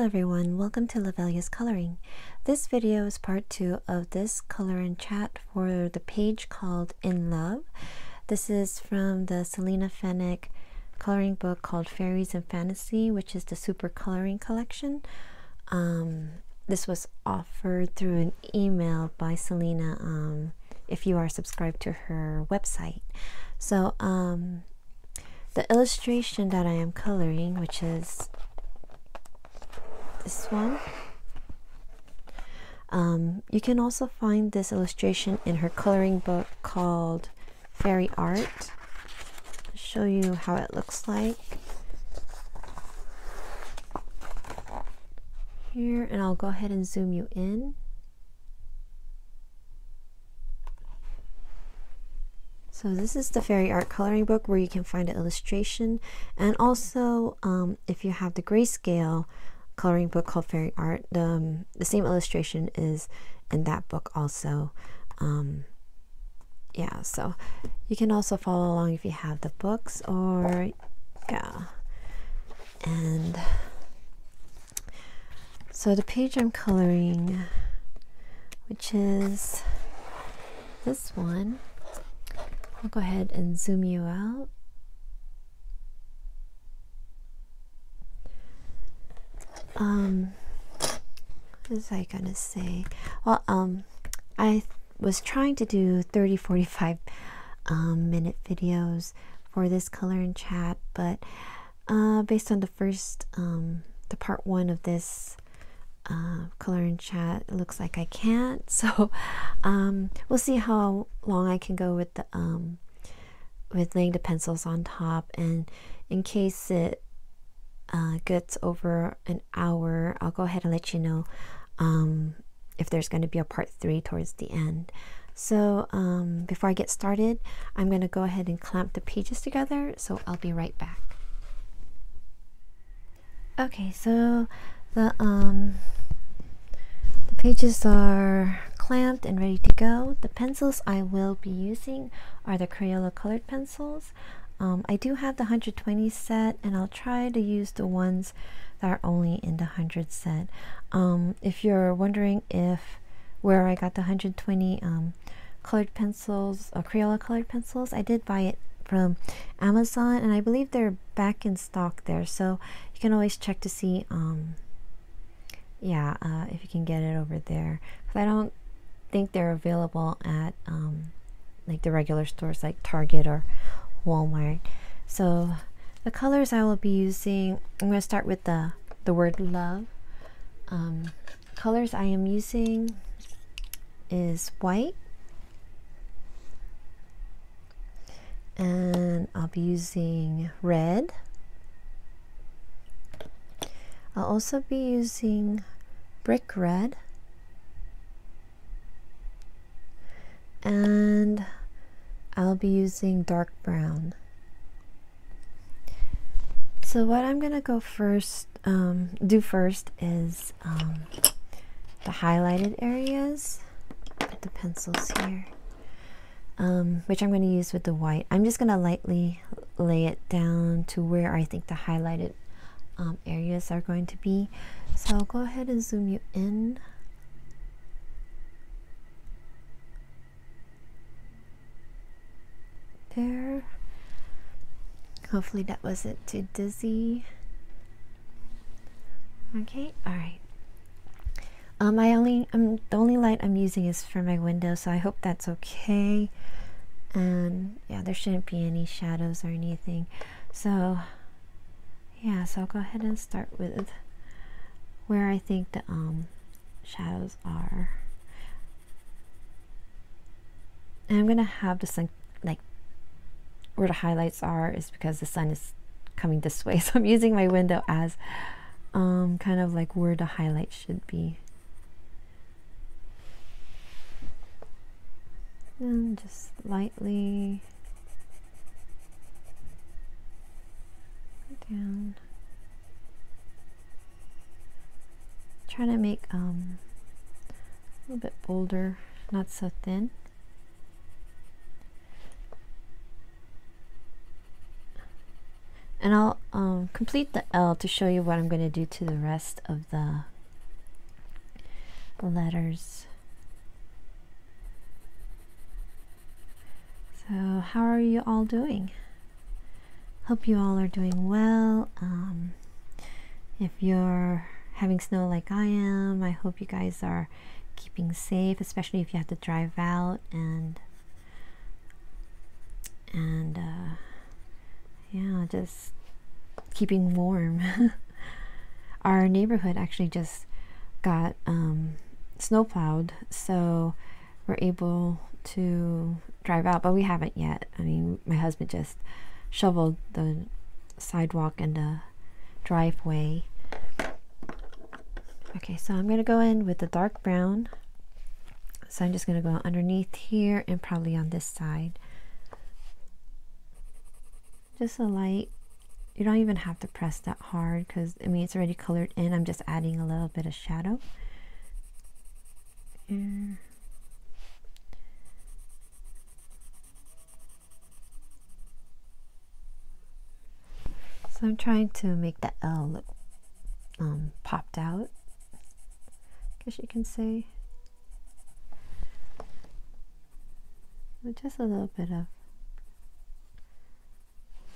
Hello everyone, welcome to Lavelia's Coloring. This video is part 2 of this color and chat for the page called In Love. This is from the Selina Fenech coloring book called Fairies and Fantasy, which is the super coloring collection. This was offered through an email by Selina if you are subscribed to her website. So the illustration that I am coloring, which is this one, you can also find this illustration in her coloring book called Fairy Art. I'll show you how it looks like here, and I'll go ahead and zoom you in. So this is the Fairy Art coloring book where you can find an illustration, and also if you have the grayscale coloring book called Fairy Art, the same illustration is in that book also. Yeah, so you can also follow along if you have the books, or yeah. And so the page I'm coloring, which is this one, I'll go ahead and zoom you out. What was I gonna say? Well, I was trying to do 30-45 minute videos for this color and chat, but based on the first the part 1 of this color and chat, it looks like I can't. So we'll see how long I can go with the with laying the pencils on top, and in case it gets over an hour, I'll go ahead and let you know if there's going to be a part 3 towards the end. So before I get started, I'm going to go ahead and clamp the pages together, so I'll be right back. Okay, so the pages are clamped and ready to go. The pencils I will be using are the Crayola colored pencils. I do have the 120 set, and I'll try to use the ones that are only in the 100 set. If you're wondering where I got the 120 colored pencils, Crayola colored pencils, I did buy it from Amazon, and I believe they're back in stock there, so you can always check to see if you can get it over there, because I don't think they're available at like the regular stores like Target or Walmart. So the colors I will be using, I'm going to start with the word love. Colors I am using is white, and I'll be using red. I'll also be using brick red, and I'll be using dark brown. So what I'm gonna do first is the highlighted areas. Put the pencils here, which I'm going to use with the white. I'm just gonna lightly lay it down to where I think the highlighted areas are going to be. So I'll go ahead and zoom you in. There. Hopefully that wasn't too dizzy. Okay, all right. The only light I'm using is for my window, so I hope that's okay. And yeah, there shouldn't be any shadows or anything. So yeah, so I'll go ahead and start with where I think the shadows are. And I'm gonna have the sun, like where the highlights are is because the sun is coming this way, so I'm using my window as kind of like where the highlight should be. And just lightly down. Try to make a little bit bolder, not so thin. And I'll complete the L to show you what I'm going to do to the rest of the letters. So how are you all doing? Hope you all are doing well. If you're having snow like I am, I hope you guys are keeping safe, especially if you have to drive out, and yeah, just keeping warm. Our neighborhood actually just got snow plowed, so we're able to drive out, but we haven't yet. I mean, my husband just shoveled the sidewalk and the driveway. Okay, so I'm going to go in with the dark brown. So I'm just going to go underneath here and probably on this side. Just a light. You don't even have to press that hard because, I mean, it's already colored in. I'm just adding a little bit of shadow. Yeah. So I'm trying to make the L look popped out, I guess you can say. With just a little bit of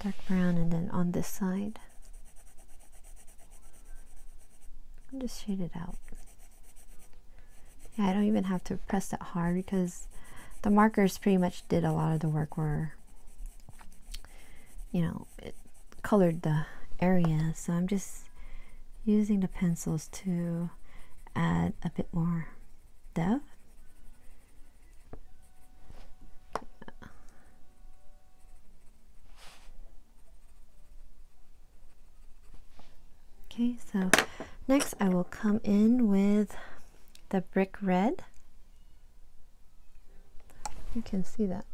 dark brown, and then on this side, I'll just shade it out. Yeah, I don't even have to press that hard because the markers pretty much did a lot of the work where, you know, it colored the area. So I'm just using the pencils to add a bit more depth. Okay, so next I will come in with the brick red. You can see that.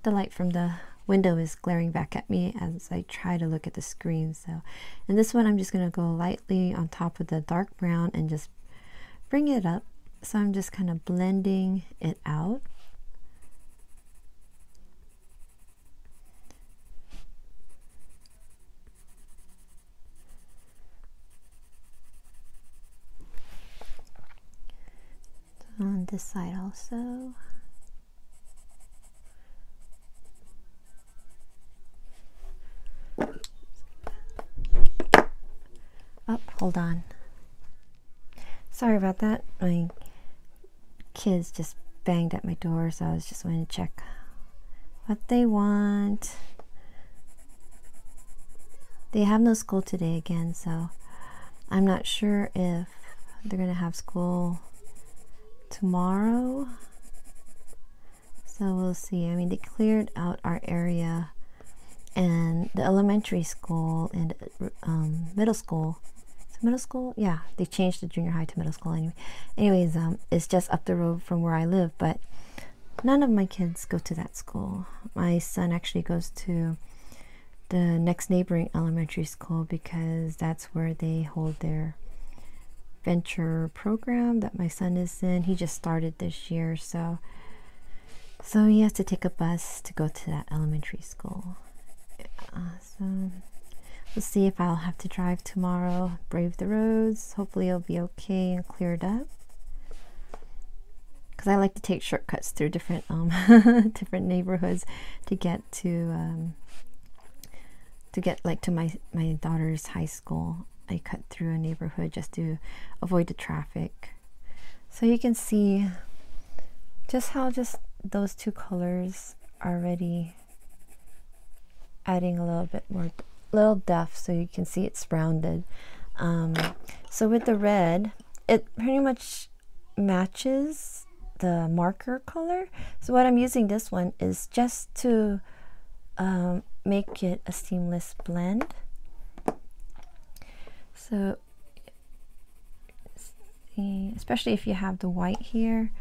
The light from the window is glaring back at me as I try to look at the screen. So in this one, I'm just going to go lightly on top of the dark brown and just bring it up. So I'm just kind of blending it out. On this side also. Oh, hold on. Sorry about that. My kids just banged at my door, so I was just wanting to check what they want. They have no school today again, so I'm not sure if they're gonna have school tomorrow. So we'll see. I mean, they cleared out our area, and the elementary school and middle school. Middle school, yeah, they changed the junior high to middle school anyway. Anyways, it's just up the road from where I live, but none of my kids go to that school. My son actually goes to the next neighboring elementary school because that's where they hold their venture program that my son is in. He just started this year, so he has to take a bus to go to that elementary school. So we'll see if I'll have to drive tomorrow, brave the roads. Hopefully it'll be okay and cleared up. Because I like to take shortcuts through different different neighborhoods to get to like to my daughter's high school. I cut through a neighborhood just to avoid the traffic. So you can see just how just those two colors are already adding a little bit more little depth, so you can see it's rounded. So with the red, it pretty much matches the marker color. So what I'm using this one is just to make it a seamless blend. So especially if you have the white here,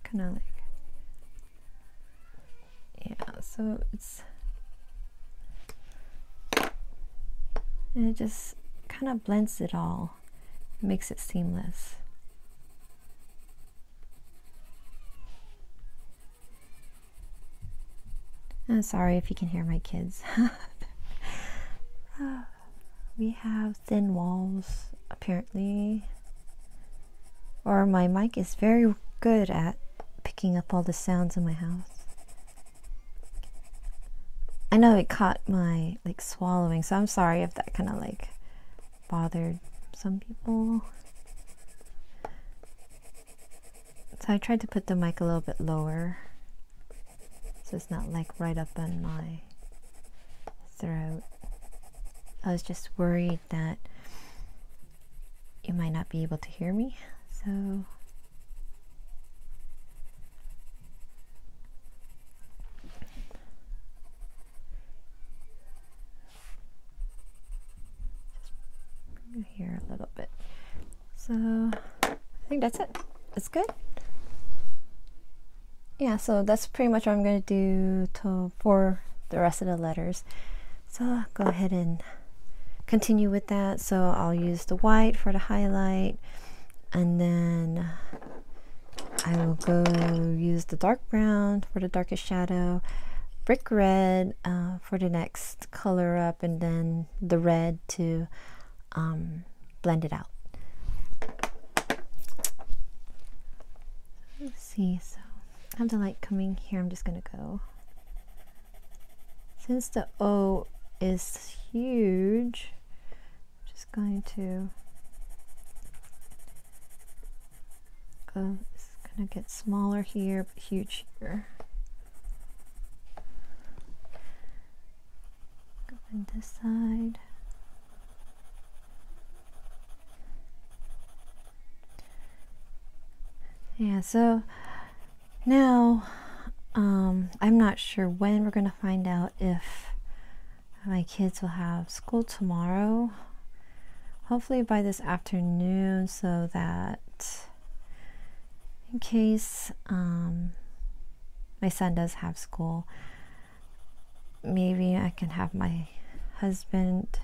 kind of like, yeah, so and it just kind of blends it all, makes it seamless. I'm sorry if you can hear my kids. We have thin walls, apparently. Or my mic is very good at picking up all the sounds in my house. I know it caught my like swallowing, so I'm sorry if that kind of like bothered some people. So I tried to put the mic a little bit lower so it's not like right up on my throat. I was just worried that you might not be able to hear me, so here a little bit. So I think that's it. It's good. Yeah, so that's pretty much what I'm going to do for the rest of the letters. So I'll go ahead and continue with that. So I'll use the white for the highlight, and then I will go use the dark brown for the darkest shadow, brick red for the next color up, and then the red to blend it out. Let's see, so I have the light coming here. I'm just gonna go, since the O is huge, I'm just going to go, it's gonna get smaller here but huge here. Go on this side. Yeah, so now I'm not sure when we're going to find out if my kids will have school tomorrow. Hopefully by this afternoon, so that in case my son does have school, maybe I can have my husband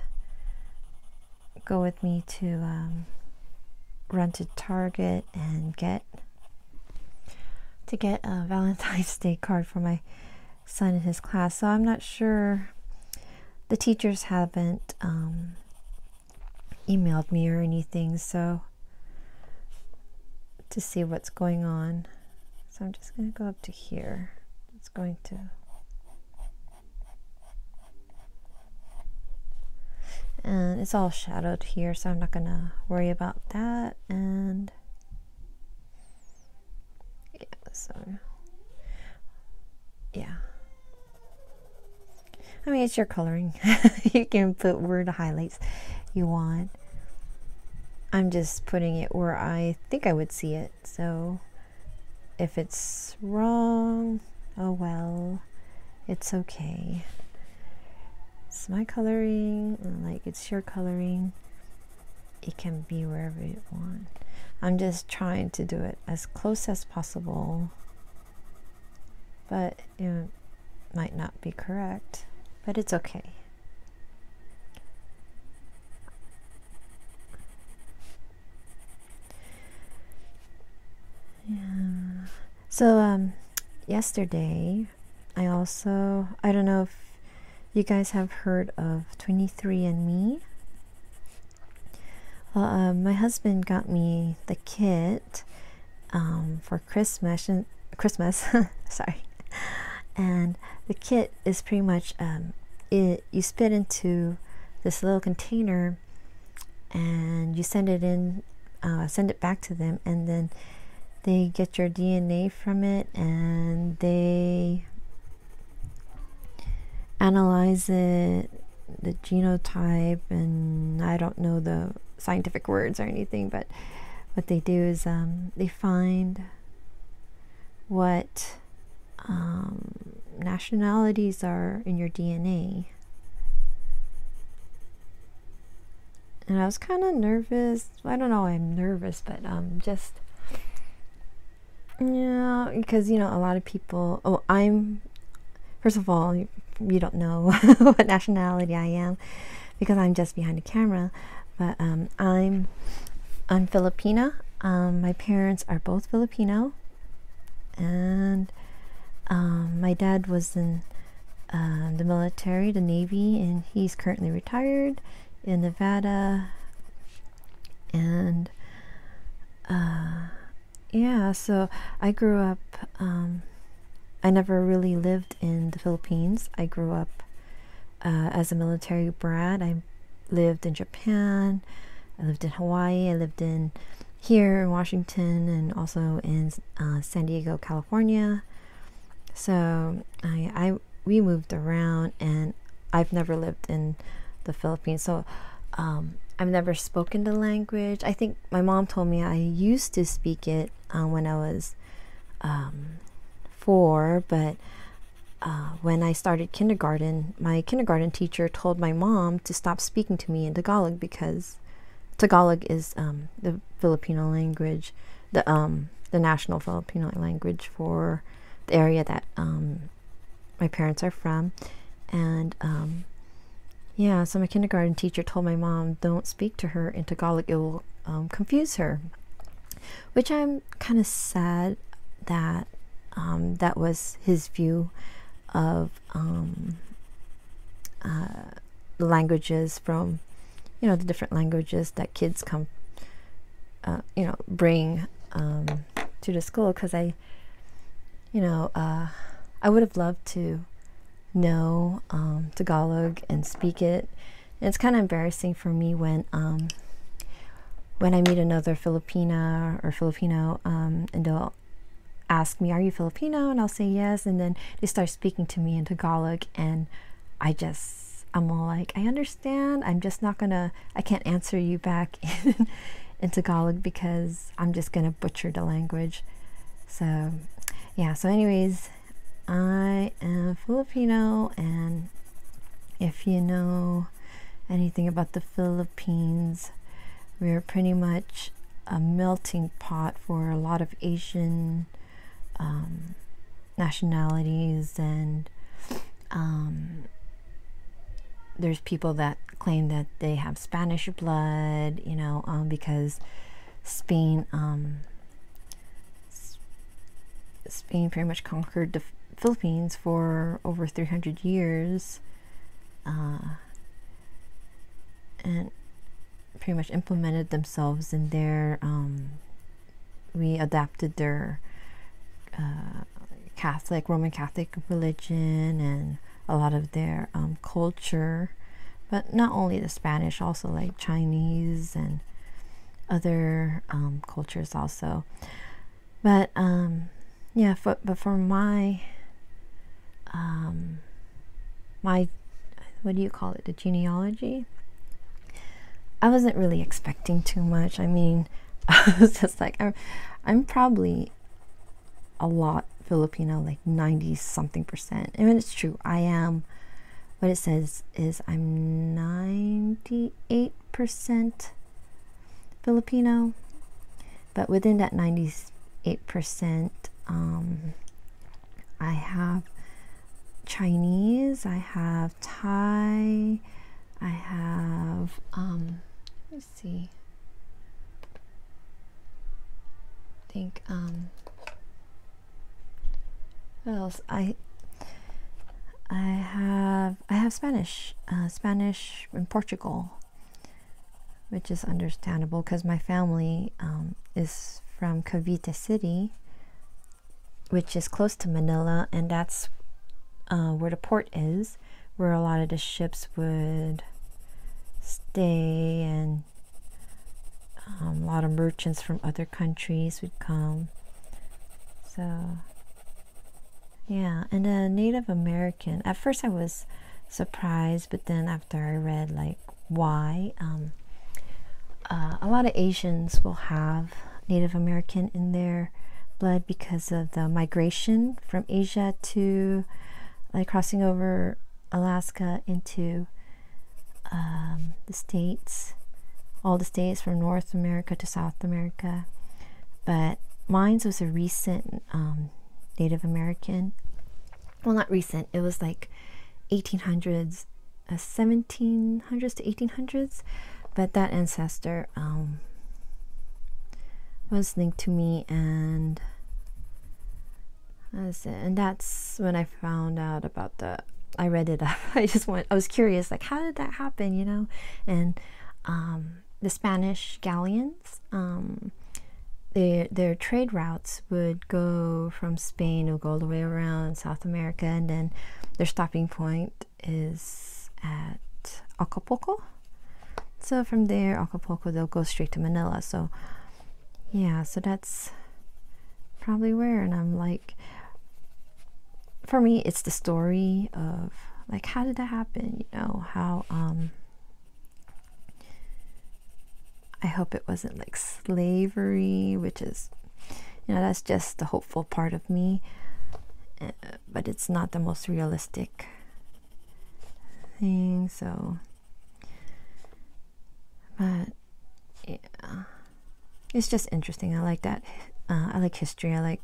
go with me to run to Target and get a Valentine's Day card for my son in his class. So I'm not sure. The teachers haven't emailed me or anything, so to see what's going on. So I'm just going to go up to here. It's going to, and it's all shadowed here, so I'm not going to worry about that. And so yeah, I mean, it's your coloring. You can put where the highlights you want. I'm just putting it where I think I would see it, so if it's wrong, oh well, it's okay. It's my coloring, like it's your coloring. It can be wherever you want. I'm just trying to do it as close as possible, but it might not be correct, but it's okay. Yeah. So yesterday I don't know if you guys have heard of 23andMe. My husband got me the kit for Christmas. Sorry. And the kit is pretty much you spit into this little container and you send it back to them, and then they get your DNA from it and they analyze it, the genotype, and I don't know the scientific words or anything, but what they do is they find what nationalities are in your DNA. And I was kind of nervous. I don't know why I'm nervous, but just, yeah, because, you know, a lot of people, first of all, you don't know what nationality I am because I'm just behind the camera, but I'm Filipina. My parents are both Filipino, and my dad was in the military, the Navy, and he's currently retired in Nevada. And yeah, so I grew up, I never really lived in the Philippines. I grew up as a military brat. I lived in Japan, I lived in Hawaii, I lived in here in Washington, and also in San Diego, California. So we moved around, and I've never lived in the Philippines. So I've never spoken the language. I think my mom told me I used to speak it when I was 4, but when I started kindergarten, my kindergarten teacher told my mom to stop speaking to me in Tagalog, because Tagalog is the Filipino language, the national Filipino language for the area that my parents are from. And yeah, so my kindergarten teacher told my mom, don't speak to her in Tagalog, it will confuse her. Which I'm kind of sad that that was his view of the languages from, you know, the different languages that kids come, you know, bring to the school. Because I would have loved to know Tagalog and speak it. And it's kind of embarrassing for me when I meet another Filipina or Filipino, and they'll ask me, are you Filipino? And I'll say yes, and then they start speaking to me in Tagalog, and I'm all like, I understand, I'm just not gonna, I can't answer you back in Tagalog because I'm just gonna butcher the language. So yeah, so anyways, I am Filipino, and if you know anything about the Philippines, we're pretty much a melting pot for a lot of Asian nationalities, and there's people that claim that they have Spanish blood, you know, because Spain pretty much conquered the Philippines for over 300 years, and pretty much implemented themselves in their we adapted their Roman Catholic religion and a lot of their culture, but not only the Spanish, also like Chinese and other cultures also. But yeah, but for my my, what do you call it, the genealogy, I wasn't really expecting too much. I mean, I was just like, I'm probably a lot Filipino, like 90-something%. I mean, it's true, I am. What it says is I'm 98% Filipino, but within that 98%, I have Chinese, I have Thai, I have let's see, I think what else? I have Spanish, Spanish in Portugal, which is understandable because my family is from Cavite City, which is close to Manila, and that's where the port is, where a lot of the ships would stay, and a lot of merchants from other countries would come. So yeah, and a Native American, at first I was surprised, but then after I read like why, a lot of Asians will have Native American in their blood because of the migration from Asia to, like, crossing over Alaska into the states, all the states from North America to South America. But mine was a recent Native American. Well, not recent, it was like 1800s, 1700s to 1800s. But that ancestor was linked to me, and that's it. And that's when I found out about the I read it up. I was curious, like, how did that happen, you know? And the Spanish galleons, their trade routes would go from Spain, it would go all the way around South America, and then their stopping point is at Acapulco. So from there, Acapulco, they'll go straight to Manila. So yeah, so that's probably where. And I'm like, for me, it's the story of like, how did that happen? You know, how I hope it wasn't like slavery, which is, you know, that's just the hopeful part of me, but it's not the most realistic thing. So, but yeah, it's just interesting. I like that. I like history. I like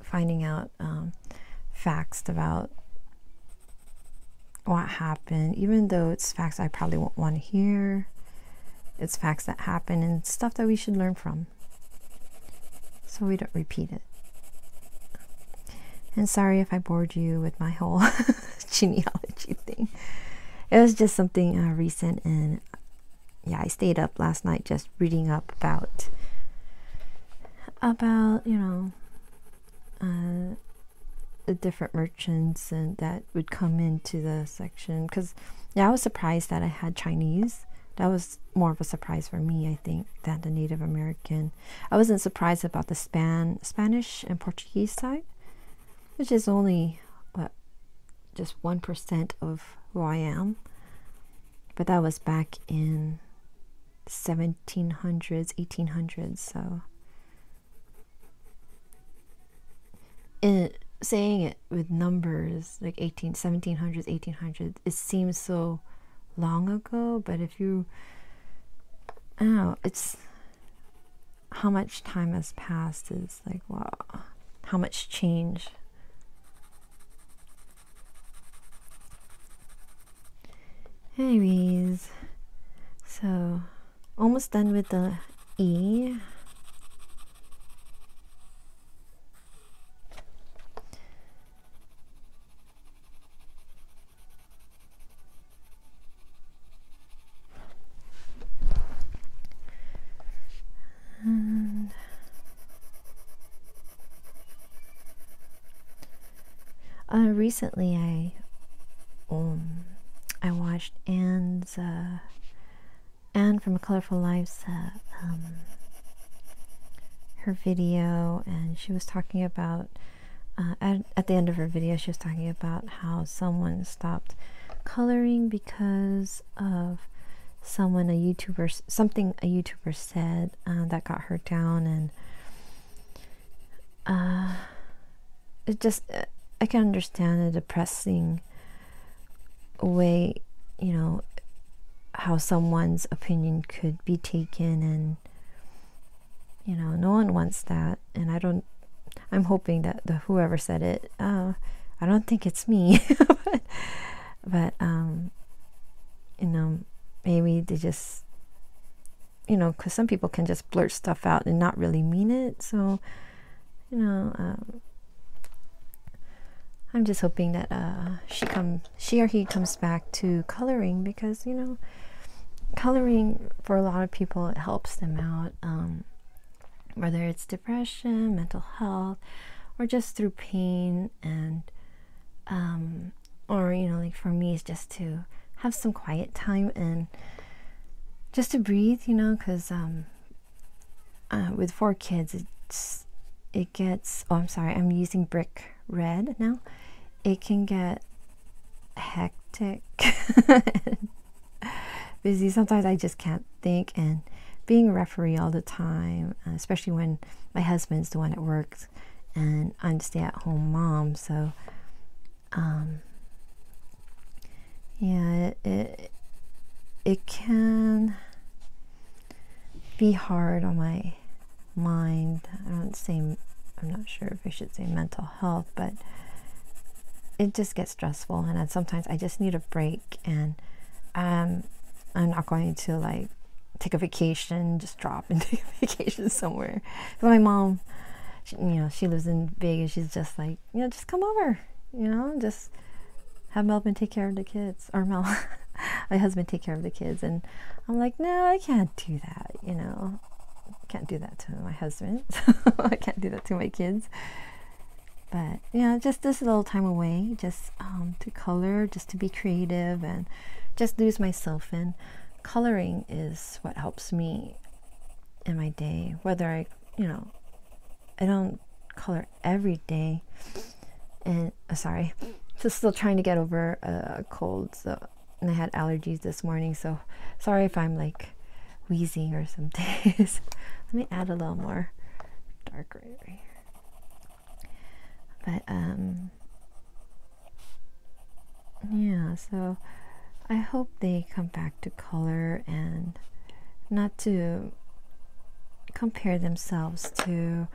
finding out facts about what happened, even though it's facts I probably won't want to hear. It's facts that happen and stuff that we should learn from, so we don't repeat it. And sorry if I bored you with my whole genealogy thing. It was just something recent, and yeah, I stayed up last night just reading up about you know, the different merchants and that would come into the section. Because yeah, I was surprised that I had Chinese. That was more of a surprise for me, I think, than the Native American. I wasn't surprised about the Spanish and Portuguese side, which is only, what, just 1% of who I am. But that was back in 1700s, 1800s, so. Saying it with numbers, like 1700s, 1800s, it seems so long ago, but if you, I don't know, it's how much time has passed is like, wow, how much change. Anyways, so almost done with the E. Recently I watched Anne from A Colorful Life's her video, and she was talking about at the end of her video she was talking about how someone stopped coloring because of something a YouTuber said that got her down, and it just I can understand a depressing way, you know, how someone's opinion could be taken, and you know, no one wants that. And I'm hoping that whoever said it, I don't think it's me, but you know, maybe they just, you know, because some people can just blurt stuff out and not really mean it. So, you know, I'm just hoping that she or he comes back to coloring, because, you know, coloring for a lot of people, it helps them out, whether it's depression, mental health, or just through pain, and or, you know, like for me, it's just to have some quiet time and just to breathe, you know, because with 4 kids, it gets, oh, I'm sorry, I'm using brick red now. It can get hectic, busy. Sometimes I just can't think, and being a referee all the time, especially when my husband's the one that works and I'm the stay-at-home mom, so yeah, it can be hard on my mind. I'm not sure if I should say mental health, but it just gets stressful, and then sometimes I just need a break, and I'm not going to like take a vacation, just drop and take a vacation somewhere. My mom, you know, she lives in Vegas. She's just like, you know, just come over, you know, just have Melvin take care of the kids, or my husband take care of the kids. And I'm like, no, I can't do that, you know. I can't do that to my husband. I can't do that to my kids. But, you know, just this little time away, just to color, just to be creative and just lose myself in. Coloring is what helps me in my day. Whether I, you know, I don't color every day. And, sorry, just still trying to get over a cold. So, and I had allergies this morning. So, sorry if I'm like wheezing or some days. Let me add a little more dark right here. But yeah, so I hope they come back to color and not to compare themselves to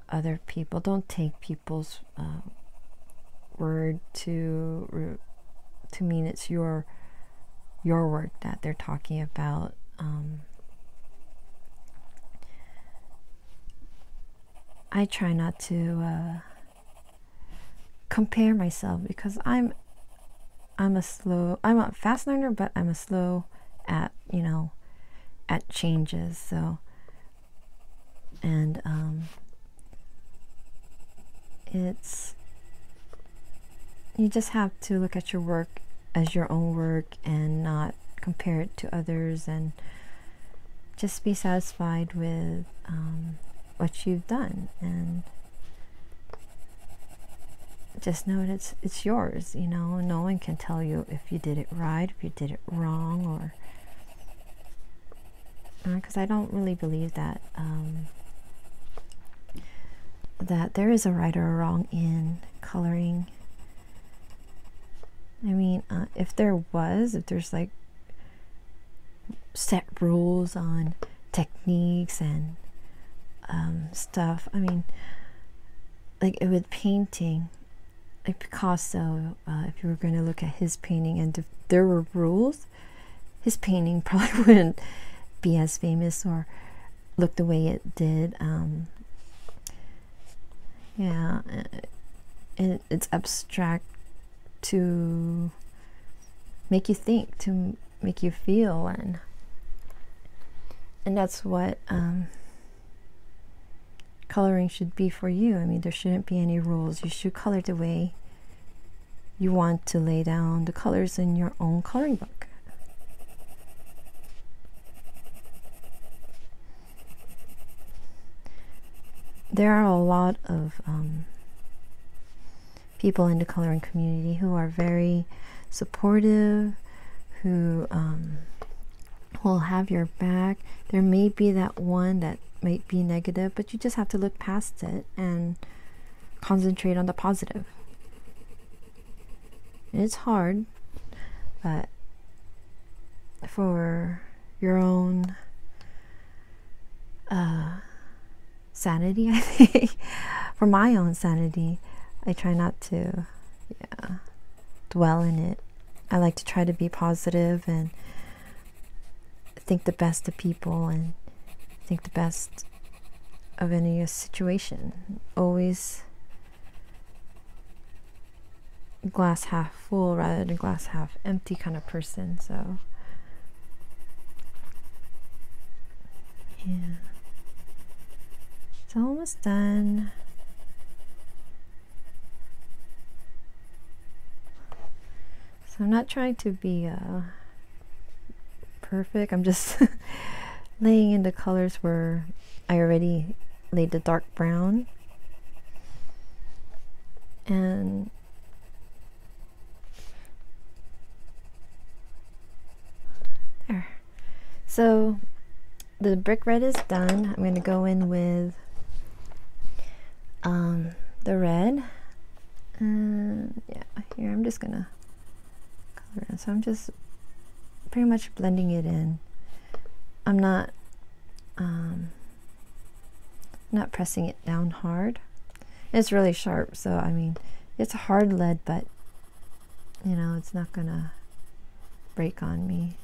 other people. Don't take people's word to mean it's your work that they're talking about. I try not to compare myself, because I'm a fast learner, but I'm a slow at, you know, at changes. So, and you just have to look at your work as your own work and not compare it to others, and just be satisfied with what you've done, and just know that it's yours, you know. No one can tell you if you did it right, if you did it wrong, or because I don't really believe that that there is a right or a wrong in coloring. I mean, if there's like set rules on techniques and stuff, I mean, like with painting, like Picasso, if you were going to look at his painting and if there were rules, his painting probably wouldn't be as famous or look the way it did. Yeah, it's abstract to make you think, to make you feel, and that's what coloring should be for you. I mean, there shouldn't be any rules. You should color the way you want to lay down the colors in your own coloring book. There are a lot of people in the coloring community who are very supportive, who will have your back. There may be that one that might be negative, but you just have to look past it and concentrate on the positive. And it's hard, but for your own sanity, I think, for my own sanity, I try not to dwell in it. I like to try to be positive and think the best of people and think the best of any situation. Always glass half full rather than glass half empty kind of person. So yeah, it's almost done. So I'm not trying to be perfect. I'm just laying in the colors where I already laid the dark brown. And there. So the brick red is done. I'm going to go in with the red. And yeah, here I'm just going to color in. So I'm just pretty much blending it in. I'm not pressing it down hard. It's really sharp, so I mean, it's a hard lead, but you know, it's not gonna break on me.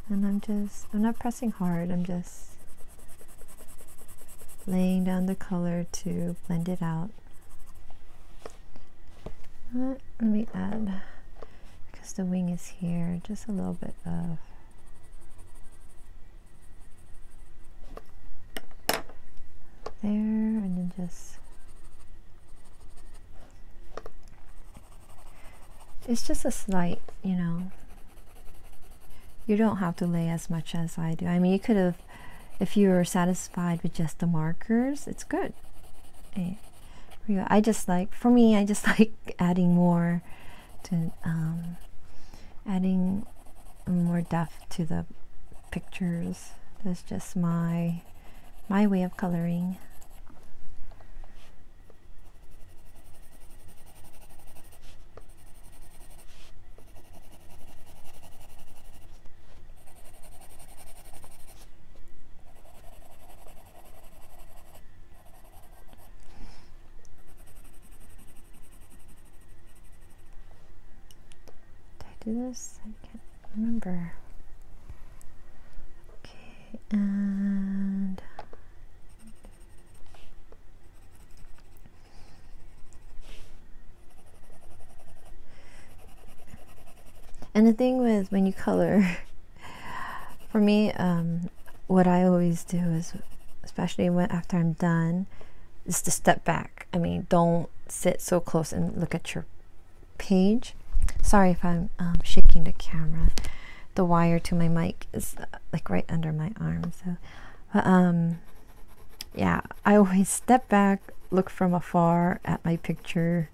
And I'm not pressing hard, I'm just laying down the color to blend it out. Let me add, because the wing is here, just a little bit of there, and then just, it's just a slight, you know, you don't have to lay as much as I do. I mean, you could have, if you were satisfied with just the markers, it's good. I just like, for me, I just like adding more to, adding more depth to the pictures. That's just my way of coloring. This? I can't remember. Okay, and the thing with when you color, for me, what I always do is, especially when after I'm done, is to step back. I mean, don't sit so close and look at your page. Sorry if I'm shaking the camera. The wire to my mic is like right under my arm. So, yeah, I always step back, look from afar at my picture,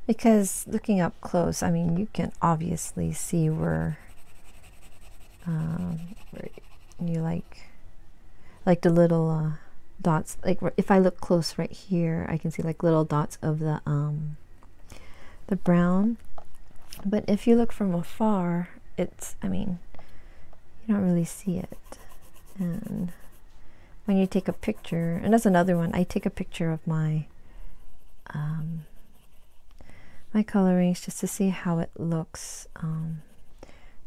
because looking up close, I mean, you can obviously see where you like the little dots. Like if I look close right here, I can see like little dots of the brown. But if you look from afar, it's, I mean, you don't really see it. And when you take a picture, and that's another one, I take a picture of my my colorings just to see how it looks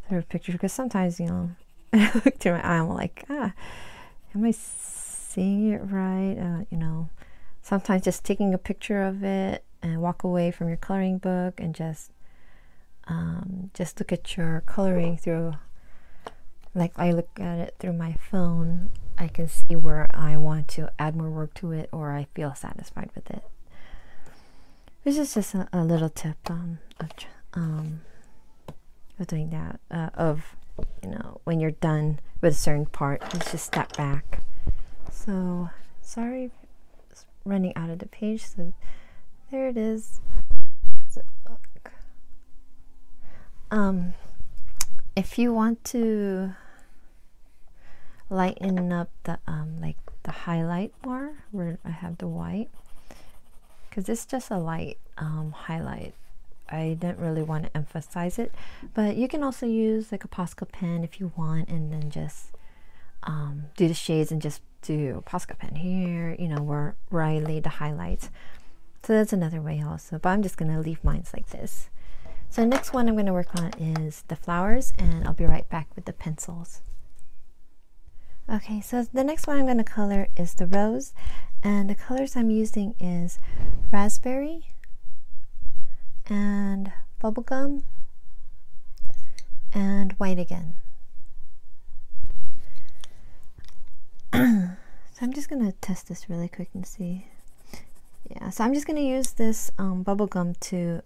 through a picture, because sometimes, you know, I look through my eye, I'm like, am I seeing it right? You know, sometimes just taking a picture of it and walk away from your coloring book and just look at your coloring through, like I look at it through my phone. I can see where I want to add more work to it, or I feel satisfied with it. This is just a little tip of doing that, of, you know, when you're done with a certain part, just step back. So sorry, it's running out of the page. So there it is. So, if you want to lighten up the like the highlight more, where I have the white, because it's just a light highlight, I didn't really want to emphasize it, but you can also use like a Posca pen if you want, and then just do the shades and just do a Posca pen here, you know, where I laid the highlights. So that's another way also, but I'm just going to leave mine like this. So the next one I'm going to work on is the flowers, and I'll be right back with the pencils. Okay, so the next one I'm going to color is the rose, and the colors I'm using is raspberry and bubblegum and white again. So I'm just going to test this really quick and see. Yeah, so I'm just going to use this bubblegum to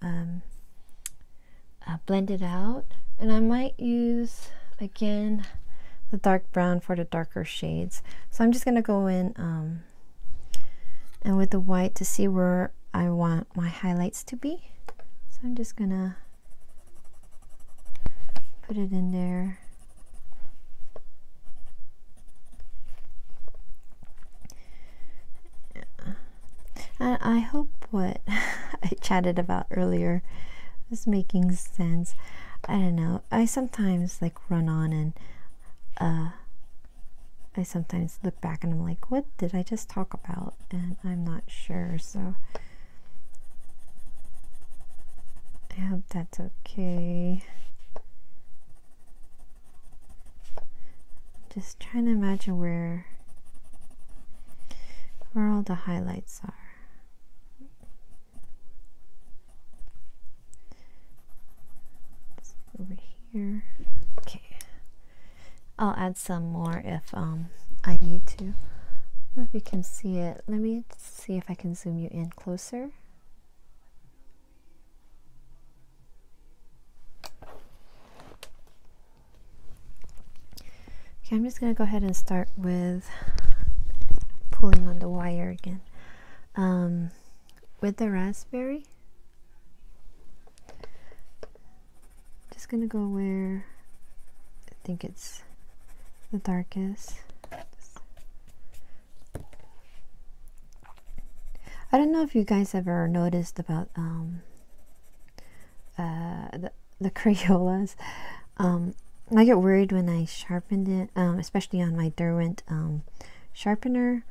blend it out, and I might use again the dark brown for the darker shades. So I'm just going to go in and with the white to see where I want my highlights to be. So I'm just going to put it in there. And I hope what I chatted about earlier is making sense. I don't know. I sometimes like run on and I sometimes look back and I'm like, what did I just talk about? And I'm not sure. So I hope that's okay. Just trying to imagine where all the highlights are. here. Okay, I'll add some more if I need to. I don't know if you can see it. Let me see if I can zoom you in closer. Okay, I'm just going to go ahead and start with pulling on the wire again. With the raspberry, just going to go where I think it's the darkest. I don't know if you guys ever noticed about the Crayolas. I get worried when I sharpened it, especially on my Derwent sharpener,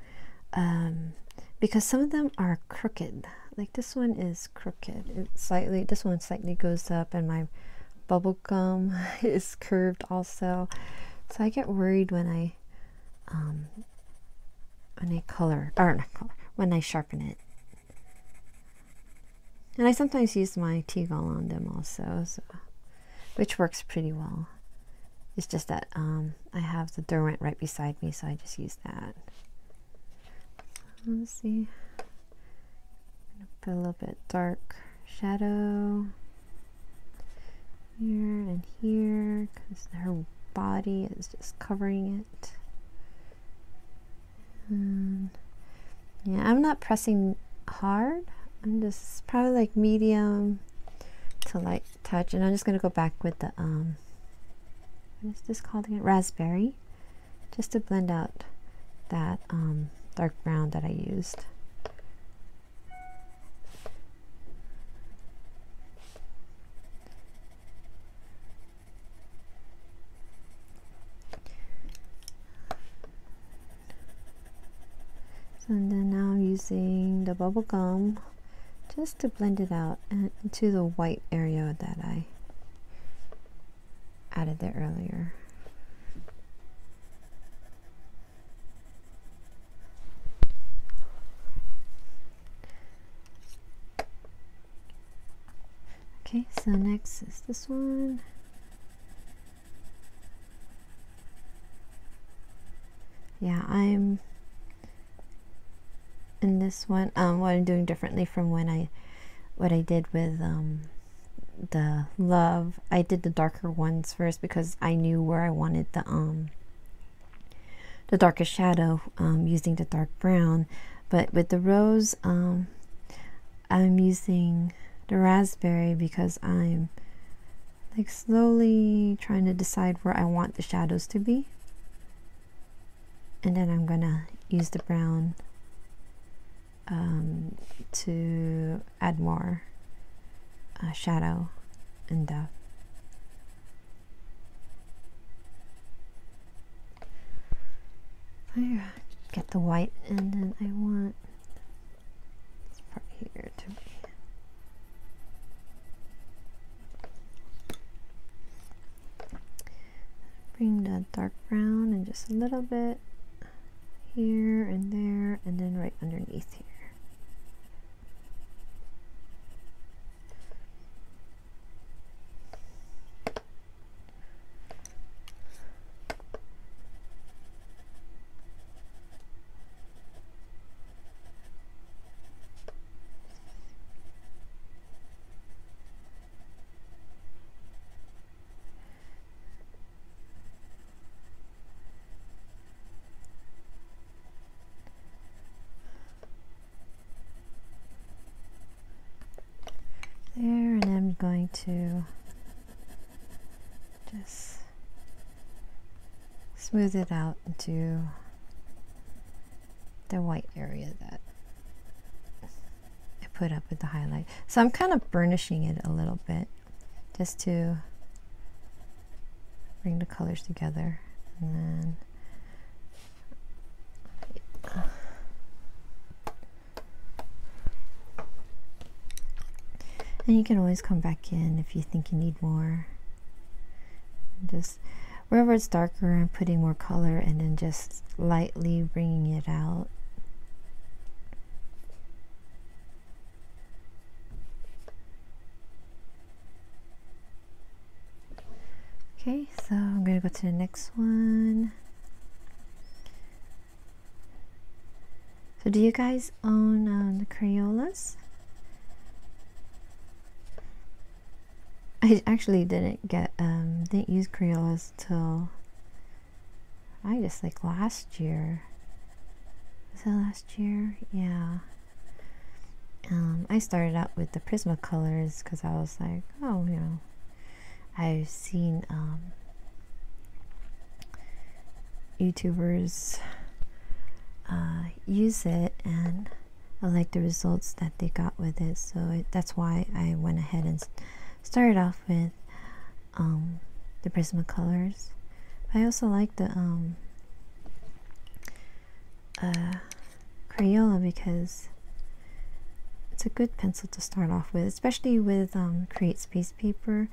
because some of them are crooked. Like this one is crooked. This one slightly goes up, and my Bubblegum is curved also. So I get worried when I when I sharpen it. And I sometimes use my T-Gall on them also, so, which works pretty well. It's just that I have the Derwent right beside me, so I just use that. Let's see. I'm gonna put a little bit dark shadow here and here, because her body is just covering it. And yeah, I'm not pressing hard. I'm just probably like medium to light touch, and I'm just gonna go back with the what is this called again? Raspberry, just to blend out that dark brown that I used. And then now I'm using the Bubblegum just to blend it out into the white area that I added there earlier. Okay, so next is this one. Yeah, I'm in this one, what I'm doing differently from what I did with the Love. I did the darker ones first because I knew where I wanted the darkest shadow, using the dark brown. But with the Rose, I'm using the Raspberry because I'm like slowly trying to decide where I want the shadows to be, and then I'm gonna use the brown to add more shadow and depth. I get the white, and then I want this part here to be bring the dark brown and just a little bit here and there, and then right underneath here. There, and I'm going to just smooth it out into the white area that I put up with the highlight. So I'm kind of burnishing it a little bit just to bring the colors together, and then and you can always come back in if you think you need more. Just wherever it's darker, I'm putting more color, and then just lightly bringing it out. Okay, so I'm going to go to the next one. So do you guys own the Crayolas? I actually didn't use Crayolas till I just like last year. Was it last year? Yeah. I started out with the Prismacolors because I was like, oh, you know, I've seen YouTubers use it, and I like the results that they got with it, so that's why I went ahead and started off with the Prismacolors. I also like the Crayola because it's a good pencil to start off with, especially with Create Space paper.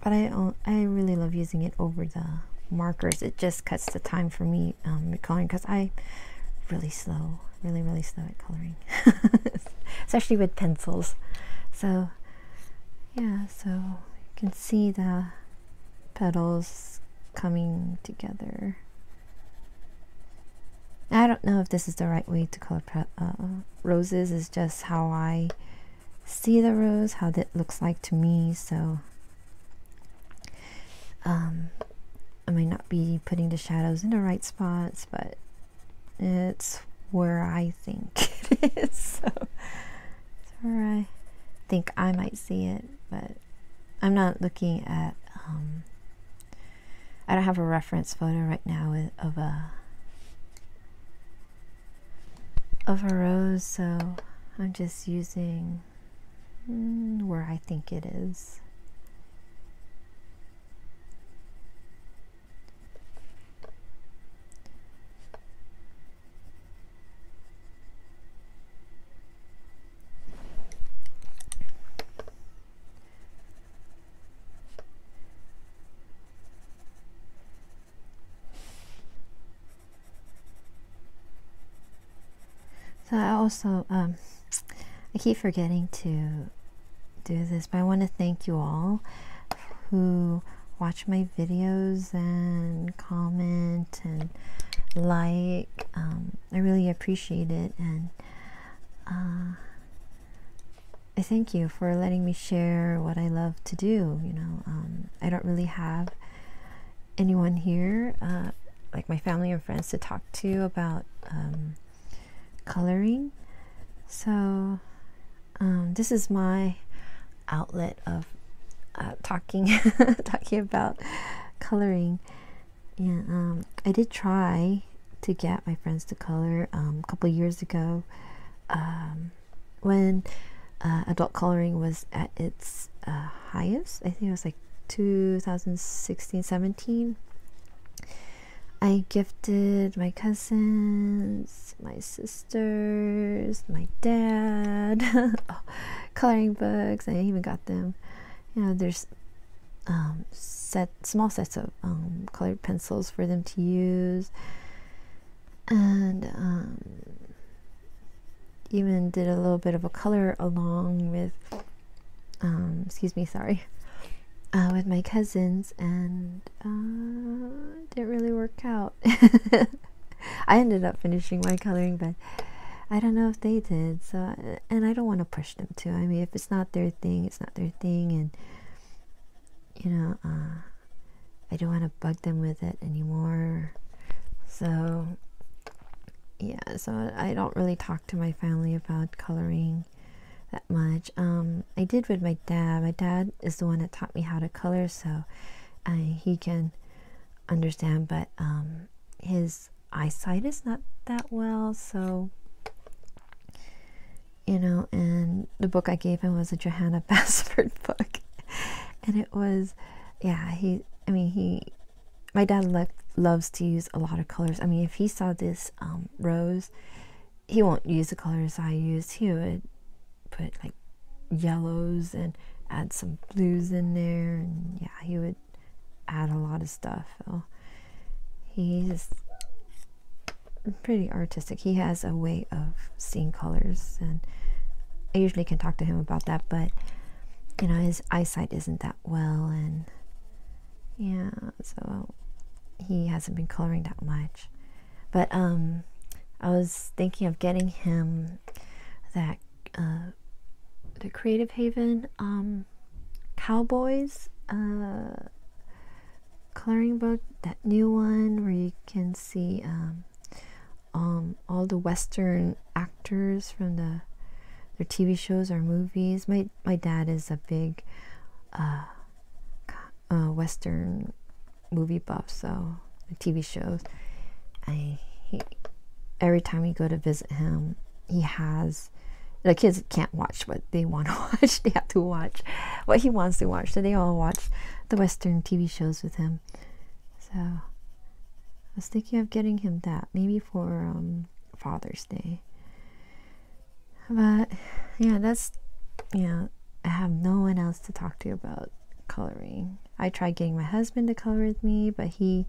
But I really love using it over the markers. It just cuts the time for me coloring, because I'm really slow, really slow at coloring, especially with pencils. So yeah, so you can see the petals coming together. I don't know if this is the right way to color roses. It's just how I see the rose, how that looks like to me. So I might not be putting the shadows in the right spots, but it's where I think it is. So it's where I think I might see it, but I'm not looking at I don't have a reference photo right now of a rose, so I'm just using where I think it is. So I also, I keep forgetting to do this, but I want to thank you all who watch my videos and comment and like. I really appreciate it, and I thank you for letting me share what I love to do. You know, I don't really have anyone here, like my family and friends, to talk to about coloring, so this is my outlet of talking about coloring. And I did try to get my friends to color a couple years ago, when adult coloring was at its highest. I think it was like 2016-17. I gifted my cousins, my sisters, my dad coloring books. I even got them, you know, there's small sets of colored pencils for them to use, and even did a little bit of a color along with with my cousins, and didn't really work out. I ended up finishing my coloring, but I don't know if they did. So, and I don't want to push them to. I mean, if it's not their thing, it's not their thing, and you know, I don't want to bug them with it anymore. So yeah, so I don't really talk to my family about coloring that much. I did with my dad. My dad is the one that taught me how to color, so he can understand, but his eyesight is not that well, so you know. And the book I gave him was a Johanna Basford book, and it was, yeah, my dad loves to use a lot of colors. I mean, if he saw this rose, he won't use the colors I use. He would put like yellows and add some blues in there, and yeah, he would add a lot of stuff. So he's pretty artistic. He has a way of seeing colors, and I usually can talk to him about that. But you know, his eyesight isn't that well, and yeah, so he hasn't been coloring that much. But I was thinking of getting him that the Creative Haven Cowboys coloring book, that new one where you can see all the Western actors from their TV shows or movies. My dad is a big Western movie buff, so the TV shows. Every time we go to visit him, he has, the kids can't watch what they want to watch. They have to watch what he wants to watch. So they all watch the Western TV shows with him. So I was thinking of getting him that, maybe for Father's Day. But yeah, that's, you know, I have no one else to talk to about coloring. I tried getting my husband to color with me, but he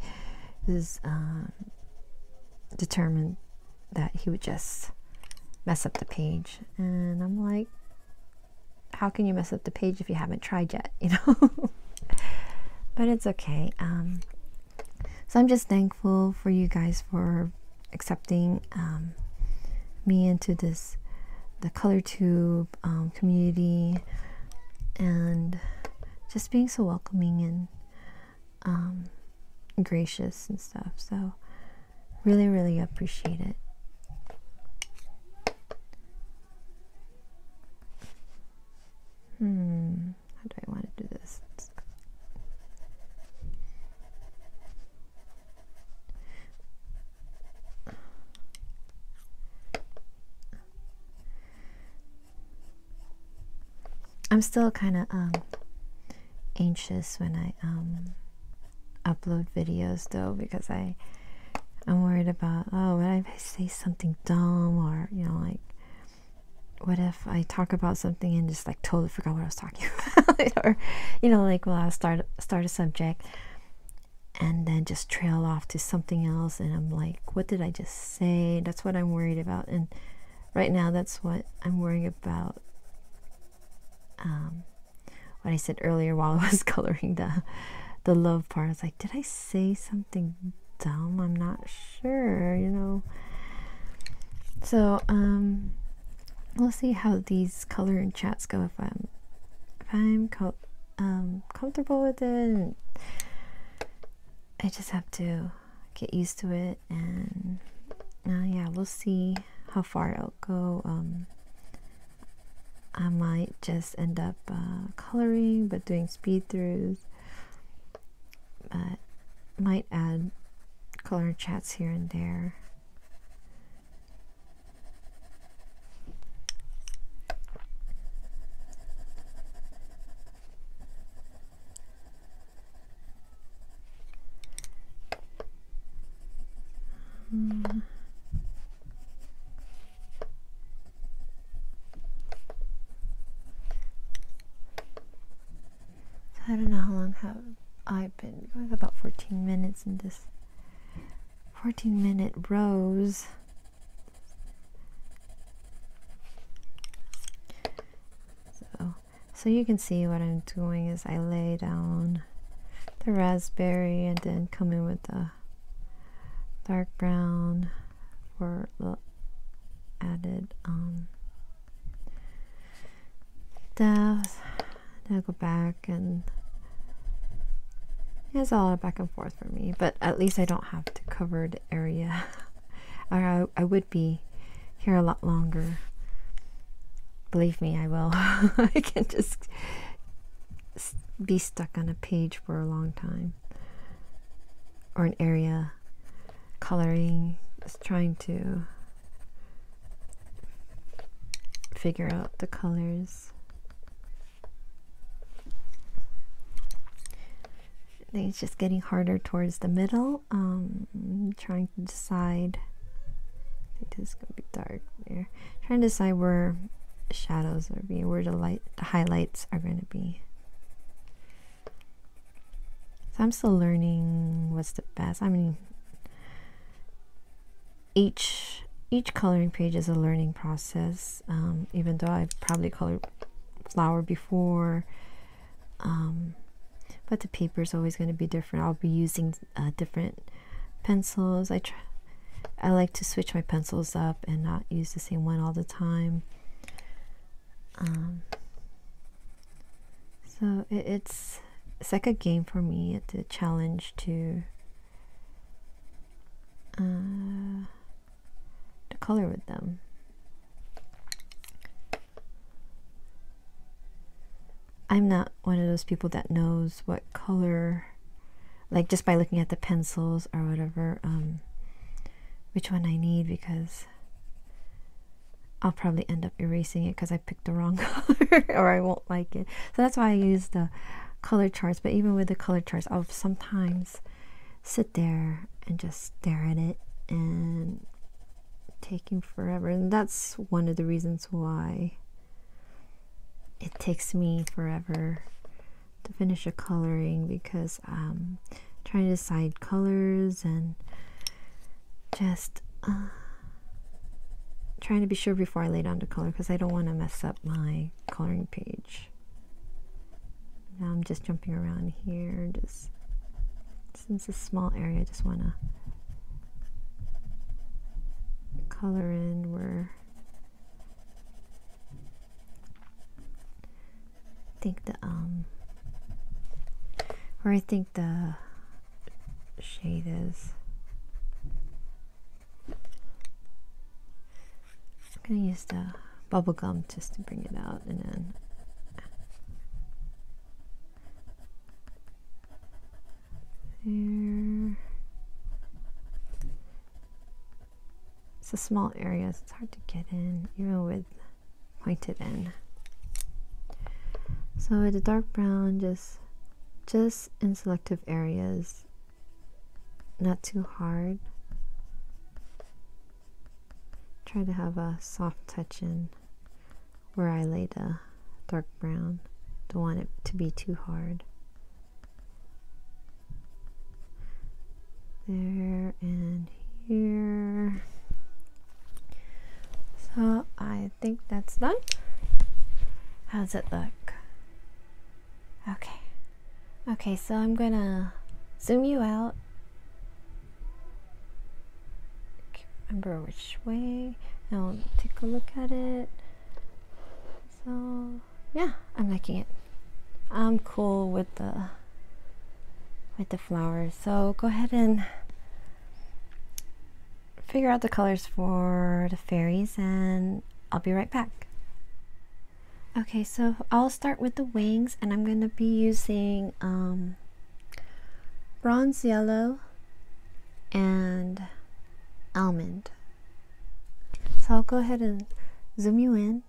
is determined that he would just mess up the page. And I'm like, how can you mess up the page if you haven't tried yet, you know? But it's okay. So I'm just thankful for you guys for accepting me into the color tube community, and just being so welcoming and gracious and stuff. So really, really appreciate it. How do I want to do this? I'm still kind of anxious when I upload videos though, because I'm worried about, oh, what if I say something dumb, or you know, like, what if I talk about something and just like totally forgot what I was talking about, or you know, like, well, I'll start a subject and then just trail off to something else, and I'm like, what did I just say? That's what I'm worried about. And right now, that's what I'm worrying about. What I said earlier while I was coloring the love part, I was like, did I say something dumb? I'm not sure, you know. So we'll see how these color and chats go. If I'm comfortable with it, and I just have to get used to it. And yeah, we'll see how far it'll go. I might just end up coloring but doing speed throughs, but might add color chats here and there. I don't know how long have I been going, about 14 minutes in this 14-minute rows. So you can see what I'm doing is I lay down the raspberry and then come in with the dark brown for the added depth. Then I'll go back, and it's all back and forth for me, but at least I don't have to cover the area. Or I would be here a lot longer. Believe me, I will. I can't just be stuck on a page for a long time, or an area coloring, just trying to figure out the colors. I think it's just getting harder towards the middle. Trying to decide. I think this is gonna be dark there. Trying to decide where shadows are being, where the highlights are going to be. So I'm still learning what's the best. I mean, each coloring page is a learning process. Even though I've probably colored flower before, but the paper is always going to be different. I'll be using different pencils. I like to switch my pencils up and not use the same one all the time. So it's like a game for me. It's a challenge to color with them. I'm not one of those people that knows what color, like just by looking at the pencils or whatever, which one I need, because I'll probably end up erasing it because I picked the wrong color or I won't like it. So that's why I use the color charts. But even with the color charts, I'll sometimes sit there and just stare at it and taking forever. And that's one of the reasons why it takes me forever to finish a coloring, because I'm trying to decide colors and just trying to be sure before I lay down the color, because I don't want to mess up my coloring page. Now I'm just jumping around here, just since it's a small area, I just want to color in where I think the shade is. I'm gonna use the Bubblegum just to bring it out, and then there. It's a small area, it's hard to get in even with pointed in. So with the dark brown, just in selective areas, not too hard. Try to have a soft touch in where I lay the dark brown. Don't want it to be too hard. There and here. So I think that's done. How's it look? Okay, so I'm gonna zoom you out. Can't remember which way. I'll take a look at it. So yeah, I'm liking it. I'm cool with the flowers. So go ahead and figure out the colors for the fairies, and I'll be right back. Okay, so I'll start with the wings, and I'm going to be using bronze yellow and almond. So I'll go ahead and zoom you in.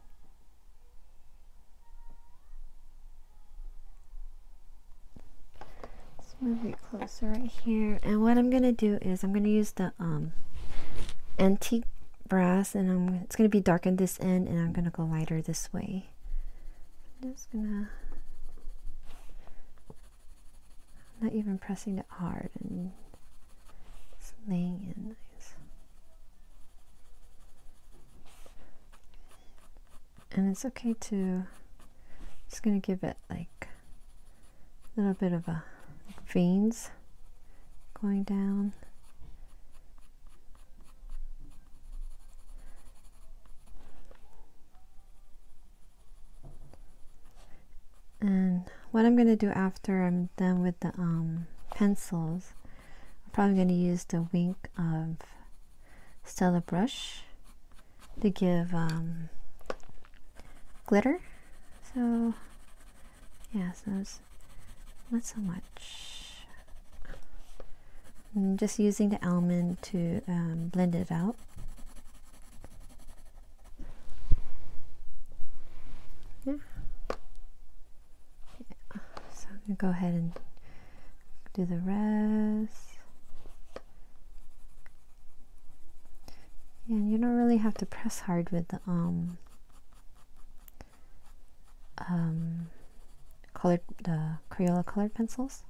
Let's move you closer right here. And what I'm going to do is I'm going to use the antique brass, and it's going to be darkened this end, and I'm going to go lighter this way. I'm just gonna, not even pressing it hard, and it's laying in nice. And it's okay to, just gonna give it like a little bit of a veins going down. And what I'm going to do after I'm done with the pencils, I'm probably going to use the Wink of Stella brush to give glitter. So yeah, so it's not so much. I'm just using the almond to blend it out. Yeah. Go ahead and do the rest. And you don't really have to press hard with the Crayola colored pencils.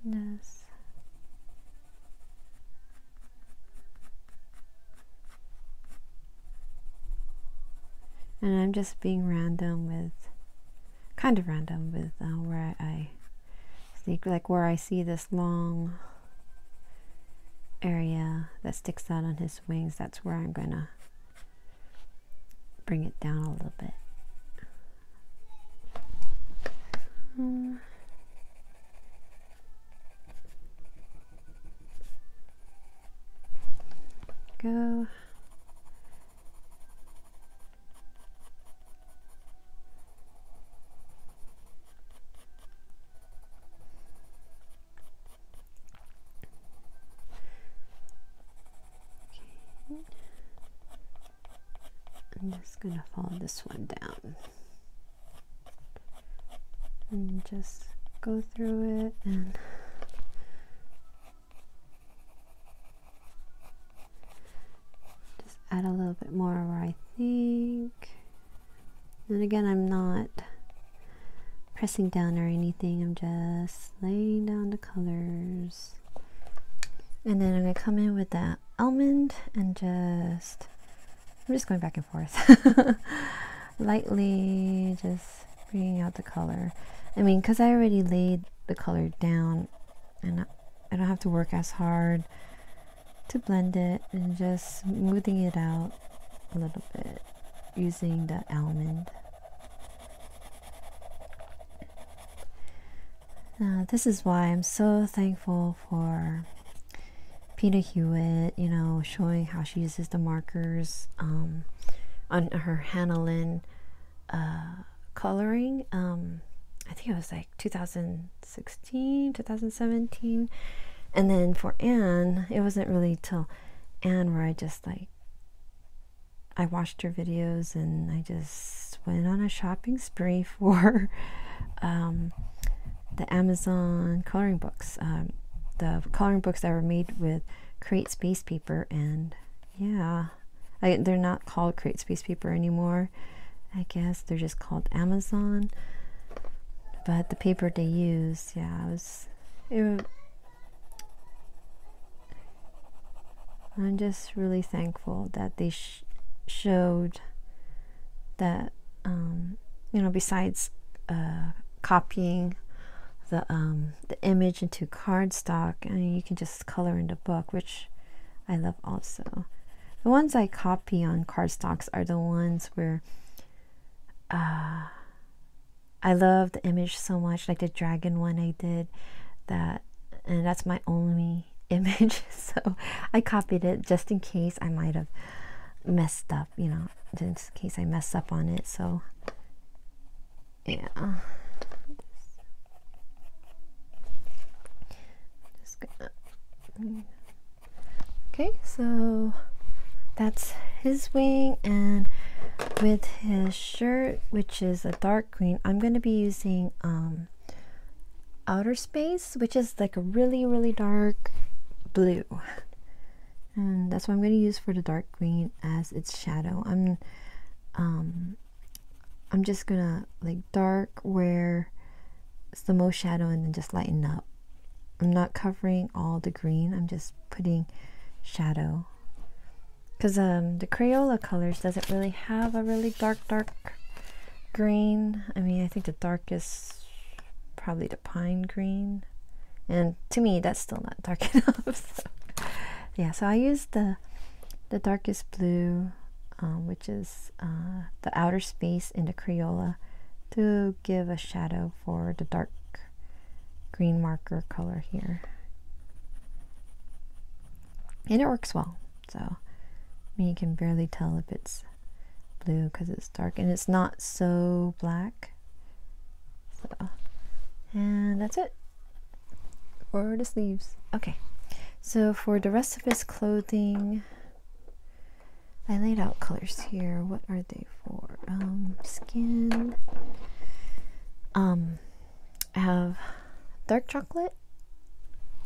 Yes. And I'm just being random with, kind of random with where I think, like where I see this long area that sticks out on his wings, that's where I'm gonna bring it down a little bit. Go. I'm just gonna follow this one down and just go through it and just add a little bit more where I think. And again, I'm not pressing down or anything, I'm just laying down the colors. And then I'm gonna come in with that almond and I'm just going back and forth. Lightly just bringing out the color. I mean, because I already laid the color down and I don't have to work as hard to blend it, and just smoothing it out a little bit using the almond. This is why I'm so thankful for Peter Hewitt, you know, showing how she uses the markers on her Hannah Lynn coloring. I think it was like 2016, 2017. And then for Anne, it wasn't really till Anne where I just like, I watched her videos and I just went on a shopping spree for the Amazon coloring books. The coloring books that were made with Create Space paper, and yeah, they're not called Create Space paper anymore. I guess they're just called Amazon. But the paper they use, yeah, I'm just really thankful that they showed that, you know, besides copying the image into cardstock, I mean, you can just color in the book, which I love also. The ones I copy on cardstocks are the ones where I love the image so much, like the dragon one I did, and that's my only image, so I copied it just in case I might have messed up, you know, just in case I mess up on it. So yeah, just gonna, okay, so that's his wing. And with his shirt, which is a dark green, I'm going to be using Outerspace, which is like a really dark blue, and that's what I'm going to use for the dark green as its shadow. I'm just gonna like dark where it's the most shadow and then just lighten up. I'm not covering all the green, I'm just putting shadow, because the Crayola colors doesn't really have a really dark green. I mean, I think the darkest probably the pine green, and to me that's still not dark enough. So yeah, so I used the darkest blue, which is the Outerspace in the Crayola, to give a shadow for the dark green marker color here, and it works well. So I mean, you can barely tell if it's blue because it's dark and it's not so black. So, and that's it for the sleeves. Okay, so for the rest of his clothing, I laid out colors here. What are they for? Skin. I have dark chocolate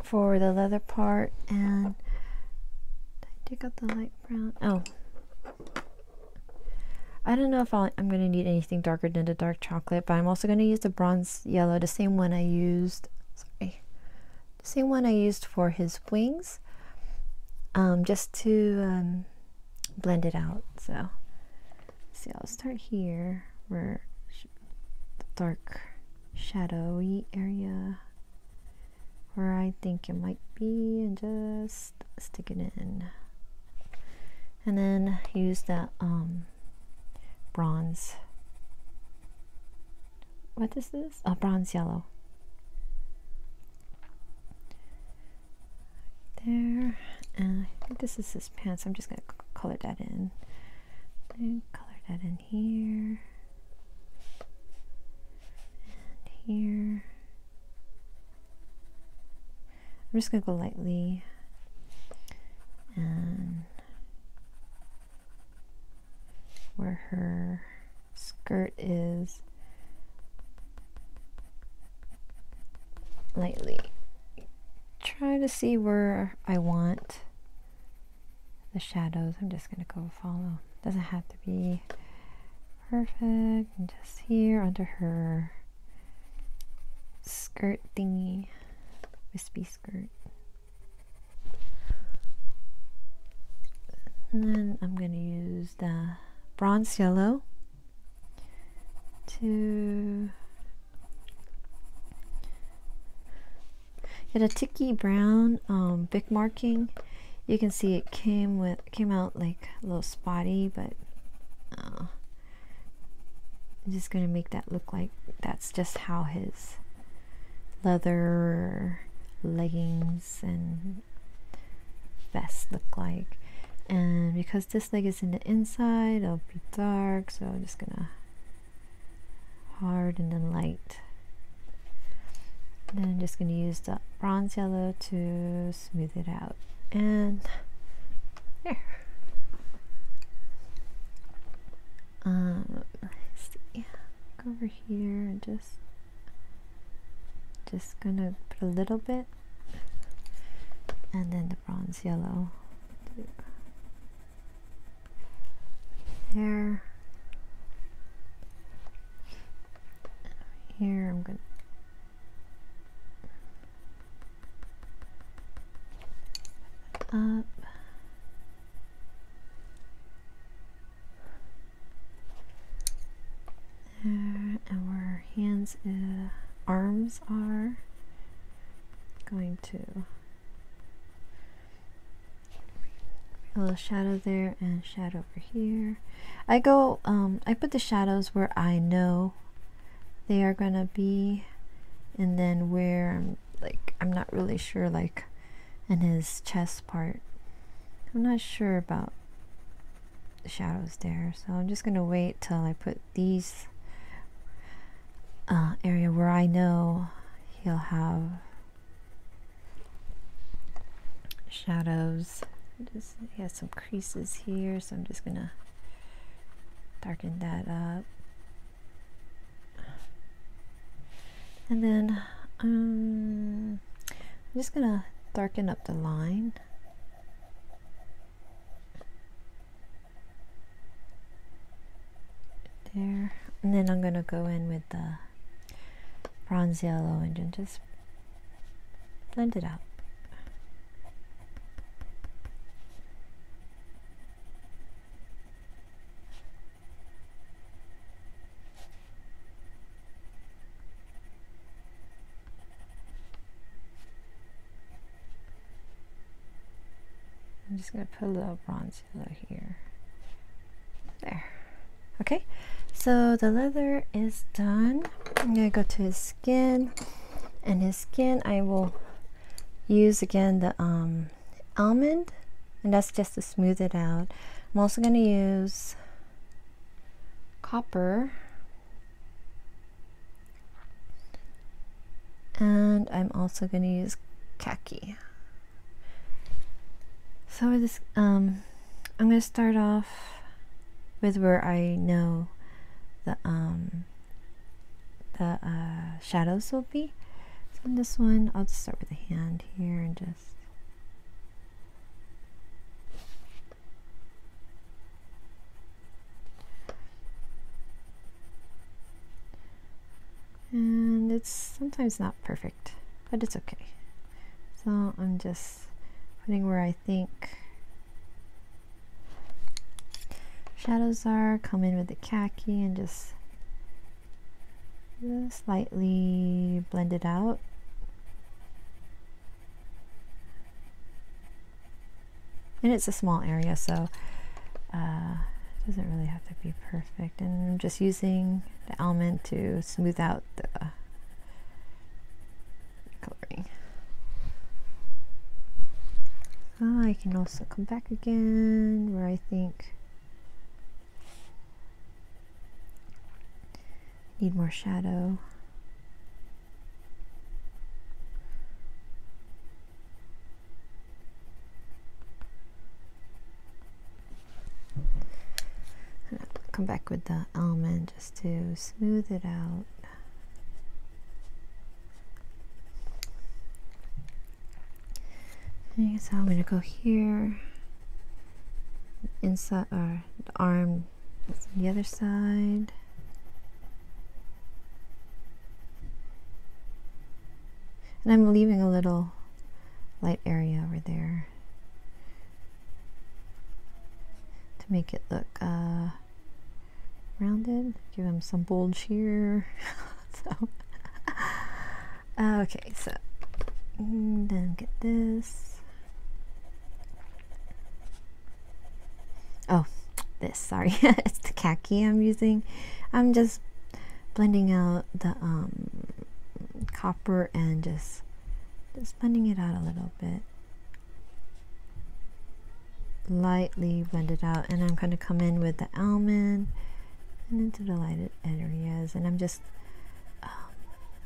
for the leather part, and did I take out the light brown? Oh, I don't know if I'm going to need anything darker than the dark chocolate, but I'm also going to use the bronze yellow, the same one I used. Sorry, the same one I used for his wings, just to blend it out. So see, I'll start here where the dark shadowy area where I think it might be, and just stick it in, and then use that bronze, what is this? Oh, bronze yellow. There, and I think this is his pants. I'm just gonna color that in, and color that in here and here. I'm just gonna go lightly, and where her skirt is, lightly. Try to see where I want the shadows. I'm just gonna go follow. Doesn't have to be perfect. And just here under her skirt thingy, wispy skirt. And then I'm gonna use the bronze yellow to get a ticky brown Bic marking. You can see it came out like a little spotty, but I'm just gonna make that look like that's just how his leather leggings and vest look like. And because this leg is in the inside, it'll be dark, so I'm just gonna hard and then light. And then I'm just gonna use the bronze yellow to smooth it out. And there. Let's see. Go over here and just gonna put a little bit, and then the bronze yellow. There. Here I'm gonna up. There, and where hands, arms are, going to a little shadow there and shadow over here. I put the shadows where I know they are gonna be, and then where I'm not really sure, like in his chest part, I'm not sure about the shadows there, so I'm just gonna wait till I put these area where I know he'll have shadows. He has some creases here, so I'm just gonna darken that up. And then I'm just gonna darken up the line. There. And then I'm gonna go in with the bronze yellow and then just blend it out. I'm just going to put a little bronze yellow here. There. Okay, so the leather is done. I'm going to go to his skin. And his skin, I will use again the almond. And that's just to smooth it out. I'm also going to use copper. And I'm also going to use khaki. So with this, I'm going to start off with where I know the shadows will be. So in this one, I'll just start with the hand here and just and it's sometimes not perfect, but it's okay. So I'm just putting where I think shadows are, come in with the khaki and just slightly blend it out. And it's a small area, so it doesn't really have to be perfect. And I'm just using the almond to smooth out the coloring. I can also come back again where I think need more shadow. Come back with the almond just to smooth it out. Okay, so I'm going to go here, inside, or the arm is on the other side. And I'm leaving a little light area over there to make it look rounded. Give him some bulge here. So, okay, so then get this. Oh, this, sorry. It's the khaki I'm using. I'm just blending out the copper and just blending it out a little bit. Lightly blend it out, and I'm going to come in with the almond and into the lighted areas, and I'm just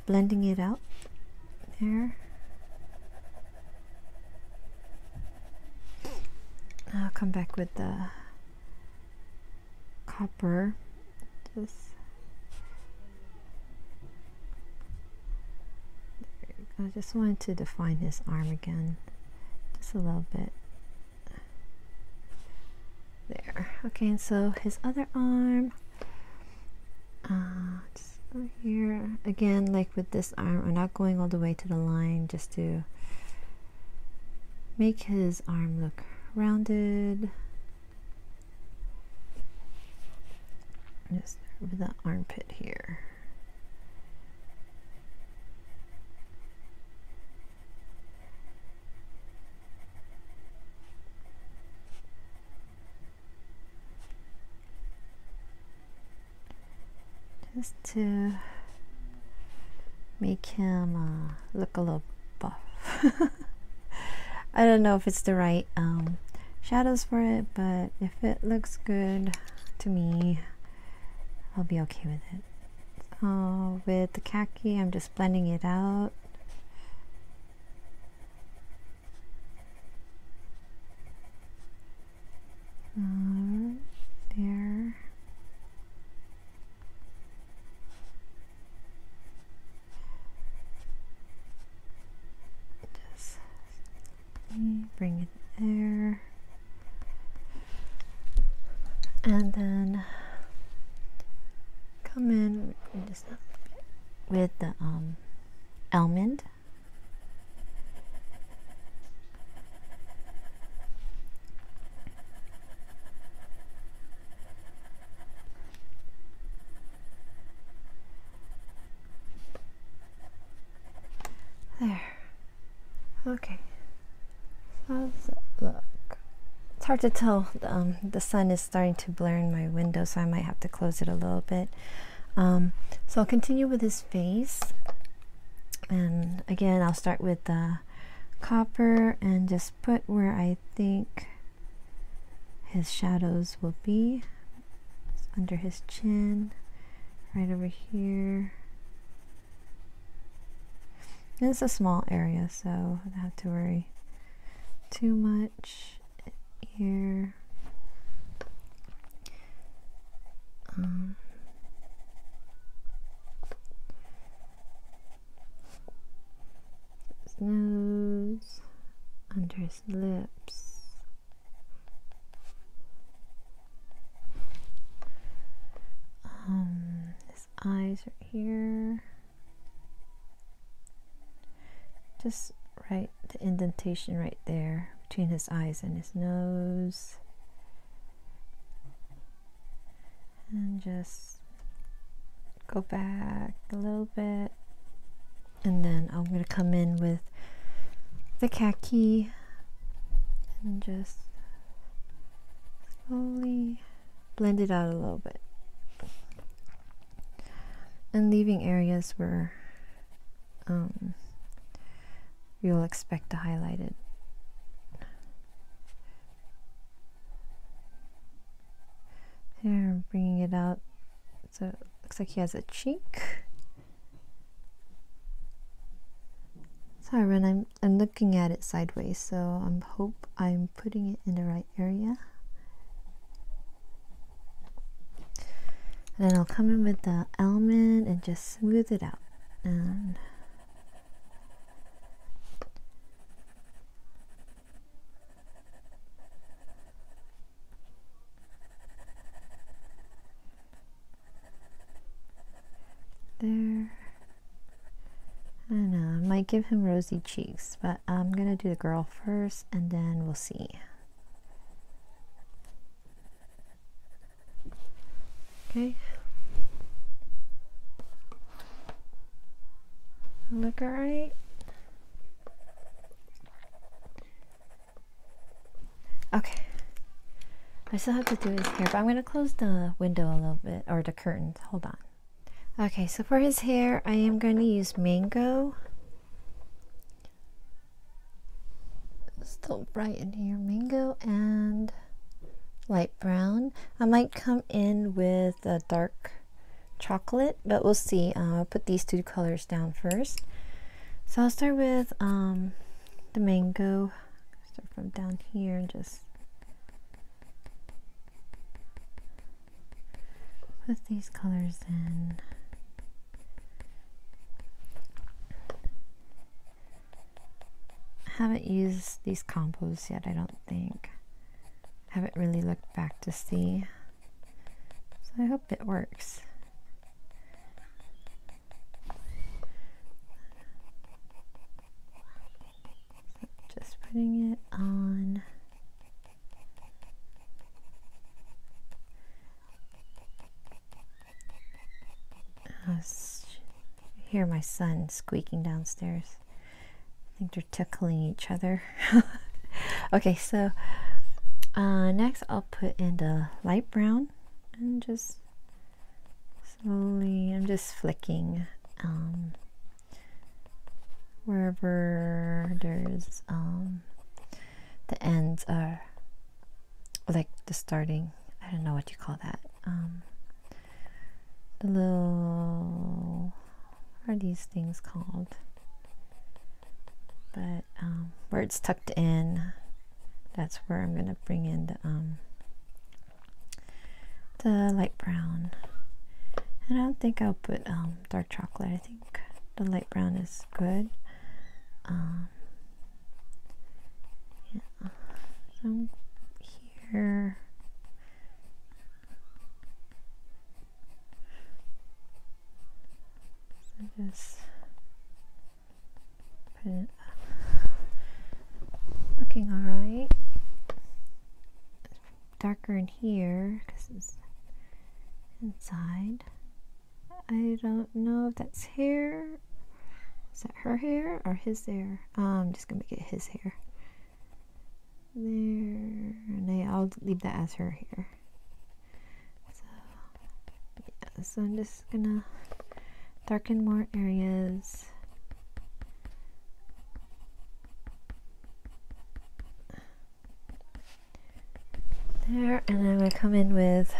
blending it out there. I'll come back with the copper. I just wanted to define his arm again, just a little bit. There. Okay, and so his other arm, just over here. Again, like with this arm, I'm not going all the way to the line, just to make his arm look rounded. Just over the armpit here. Just to make him look a little buff. I don't know if it's the right shadows for it, but if it looks good to me, I'll be okay with it. So with the khaki, I'm just blending it out. There. Just bring it there. And then come in just with the almond. There. Okay. How does it look? It's hard to tell. The sun is starting to blur in my window, so I might have to close it a little bit. So I'll continue with his face. And again, I'll start with the copper and just put where I think his shadows will be. It's under his chin, right over here. And it's a small area, so I don't have to worry too much here. His nose, under his lips. His eyes right here. Just right, the indentation right there between his eyes and his nose. and just go back a little bit, and then I'm going to come in with the khaki and just slowly blend it out a little bit, and leaving areas where you'll expect to highlight it. Here I'm bringing it out so it looks like he has a cheek. Sorry, when I'm looking at it sideways, so I hope I'm putting it in the right area. And then I'll come in with the almond and just smooth it out. And there. I don't know, I might give him rosy cheeks, but I'm gonna do the girl first and then we'll see. Okay. Look alright? Okay. I still have to do his hair, but I'm gonna close the window a little bit, or the curtains. Hold on. Okay, so for his hair, I am going to use mango. Still bright in here. Mango and light brown. I might come in with a dark chocolate, but we'll see. I'll put these two colors down first. So I'll start with the mango. Start from down here and just put these colors in. Haven't used these combos yet, I don't think. Haven't really looked back to see. So I hope it works. So just putting it on. I hear my son squeaking downstairs. I think they're tickling each other. Okay, so next I'll put in the light brown and just slowly, I'm just flicking wherever there's the ends are like the starting, I don't know what you call that, the little, what are these things called? But where it's tucked in, that's where I'm gonna bring in the light brown. And I don't think I'll put dark chocolate. I think the light brown is good. Yeah. So here, so just put it. Looking all right. Darker in here because it's inside. I don't know if that's hair. Is that her hair or his hair? I'm just gonna make it his hair. There, and I'll leave that as her hair. So yeah, so I'm just gonna darken more areas. There, and I'm going to come in with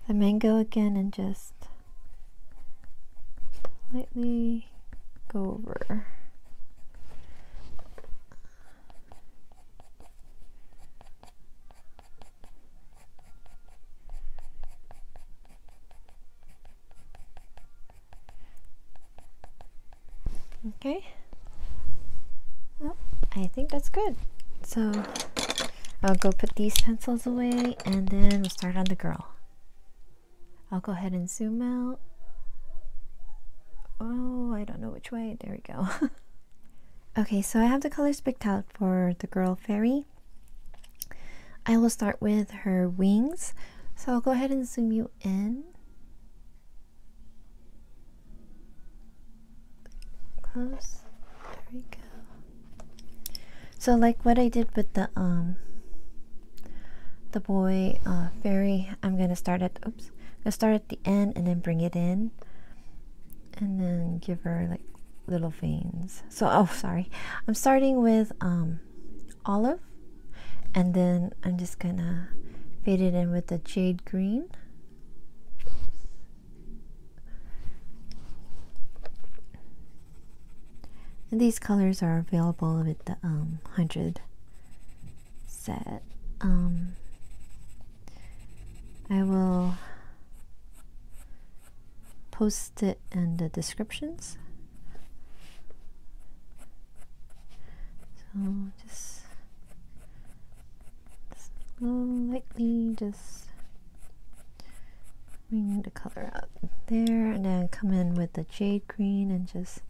the mango again and just lightly go over. Okay. Well, I think that's good. So I'll go put these pencils away and then we'll start on the girl. I'll go ahead and zoom out. Oh, I don't know which way. There we go. Okay, so I have the colors picked out for the girl fairy. I will start with her wings. So I'll go ahead and zoom you in. Close. There we go. So like what I did with the boy fairy, I'm gonna start at the end and then bring it in, and then give her like little veins. So I'm starting with olive, and then I'm just gonna fade it in with the jade green. And these colors are available with the 100 set. I will post it in the descriptions. So just lightly just bring the color up there, and then come in with the jade green and just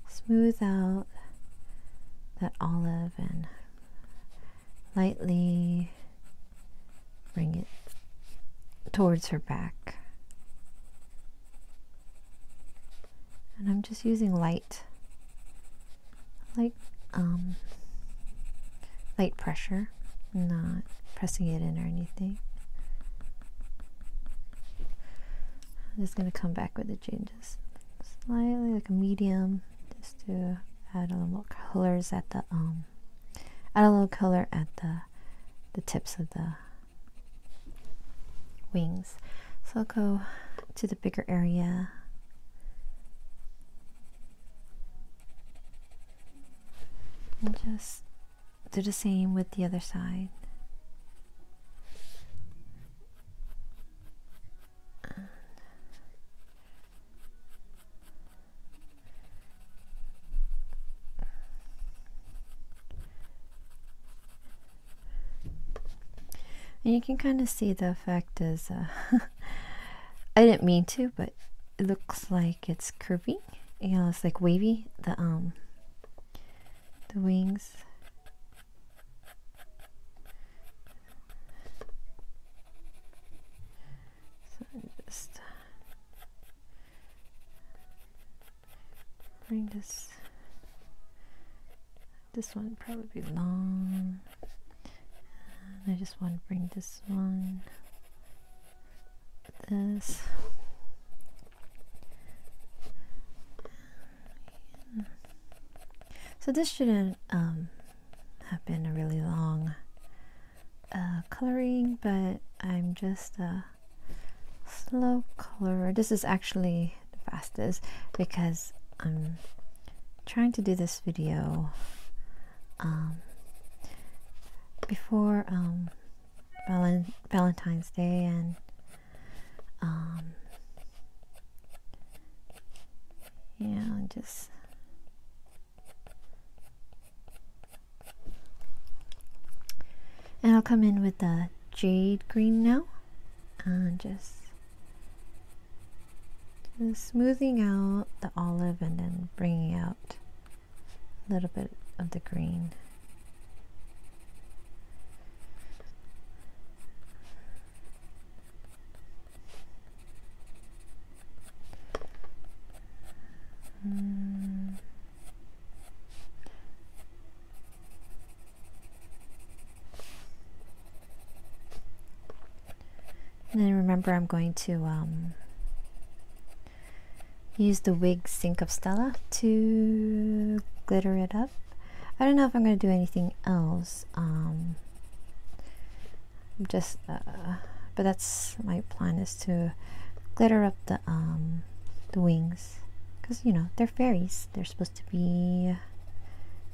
smooth out that olive and lightly bring it towards her back. And I'm just using light pressure, not pressing it in or anything. I'm just going to come back with the jade, just slightly like a medium, just to add a little colors at the the tips of the wings. So I'll go to the bigger area. And just do the same with the other side. And you can kind of see the effect is, I didn't mean to, but it looks like it's curvy. You know, it's like wavy, the wings. So just bring this one would probably be long. I just want to bring this one with this. Yeah. So this shouldn't have been a really long coloring, but I'm just a slow colorer. This is actually the fastest because I'm trying to do this video before Valentine's Day, and yeah, just and I'll come in with the jade green now, and just smoothing out the olive and then bringing out a little bit of the green. And then remember, I'm going to use the Wig Wink of Stella to glitter it up. I don't know if I'm going to do anything else. But that's my plan, is to glitter up the wings, because you know they're fairies. They're supposed to be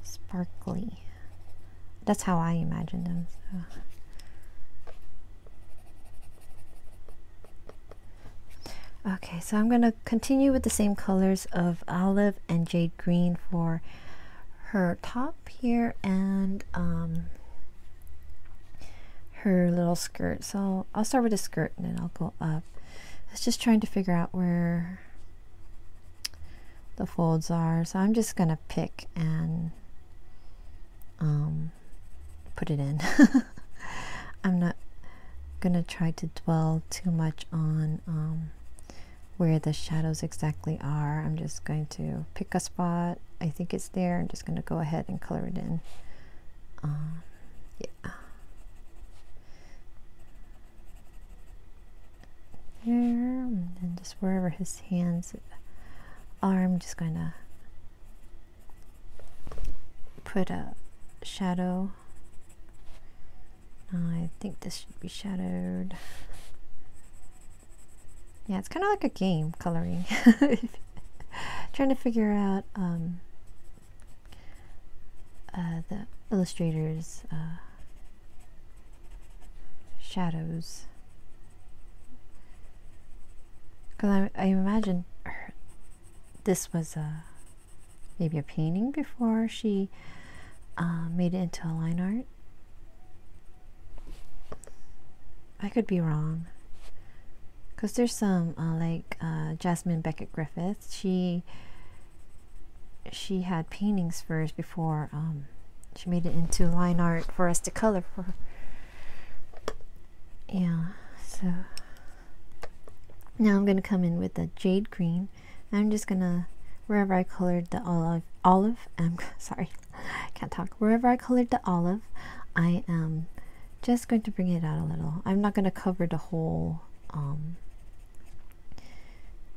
sparkly. That's how I imagine them. So. Okay, so I'm going to continue with the same colors of olive and jade green for her top here and her little skirt. So I'll start with the skirt and then I'll go up. It's just trying to figure out where the folds are. So I'm just going to pick and put it in. I'm not gonna try to dwell too much on where the shadows exactly are. I'm just going to pick a spot. I think it's there. I'm just gonna go ahead and color it in. Yeah. There, and then just wherever his hands are, I'm just going to put a shadow. I think this should be shadowed. Yeah, it's kind of like a game, coloring. Trying to figure out the illustrator's shadows. Because I imagine this was maybe a painting before she made it into a line art. I could be wrong. Because there's some like Jasmine Beckett Griffith. She had paintings first before she made it into line art for us to color for. Yeah, so now I'm going to come in with the jade green. I'm just going to, wherever I colored the olive, I'm sorry, can't talk. Wherever I colored the olive, I am just going to bring it out a little. I'm not going to cover the whole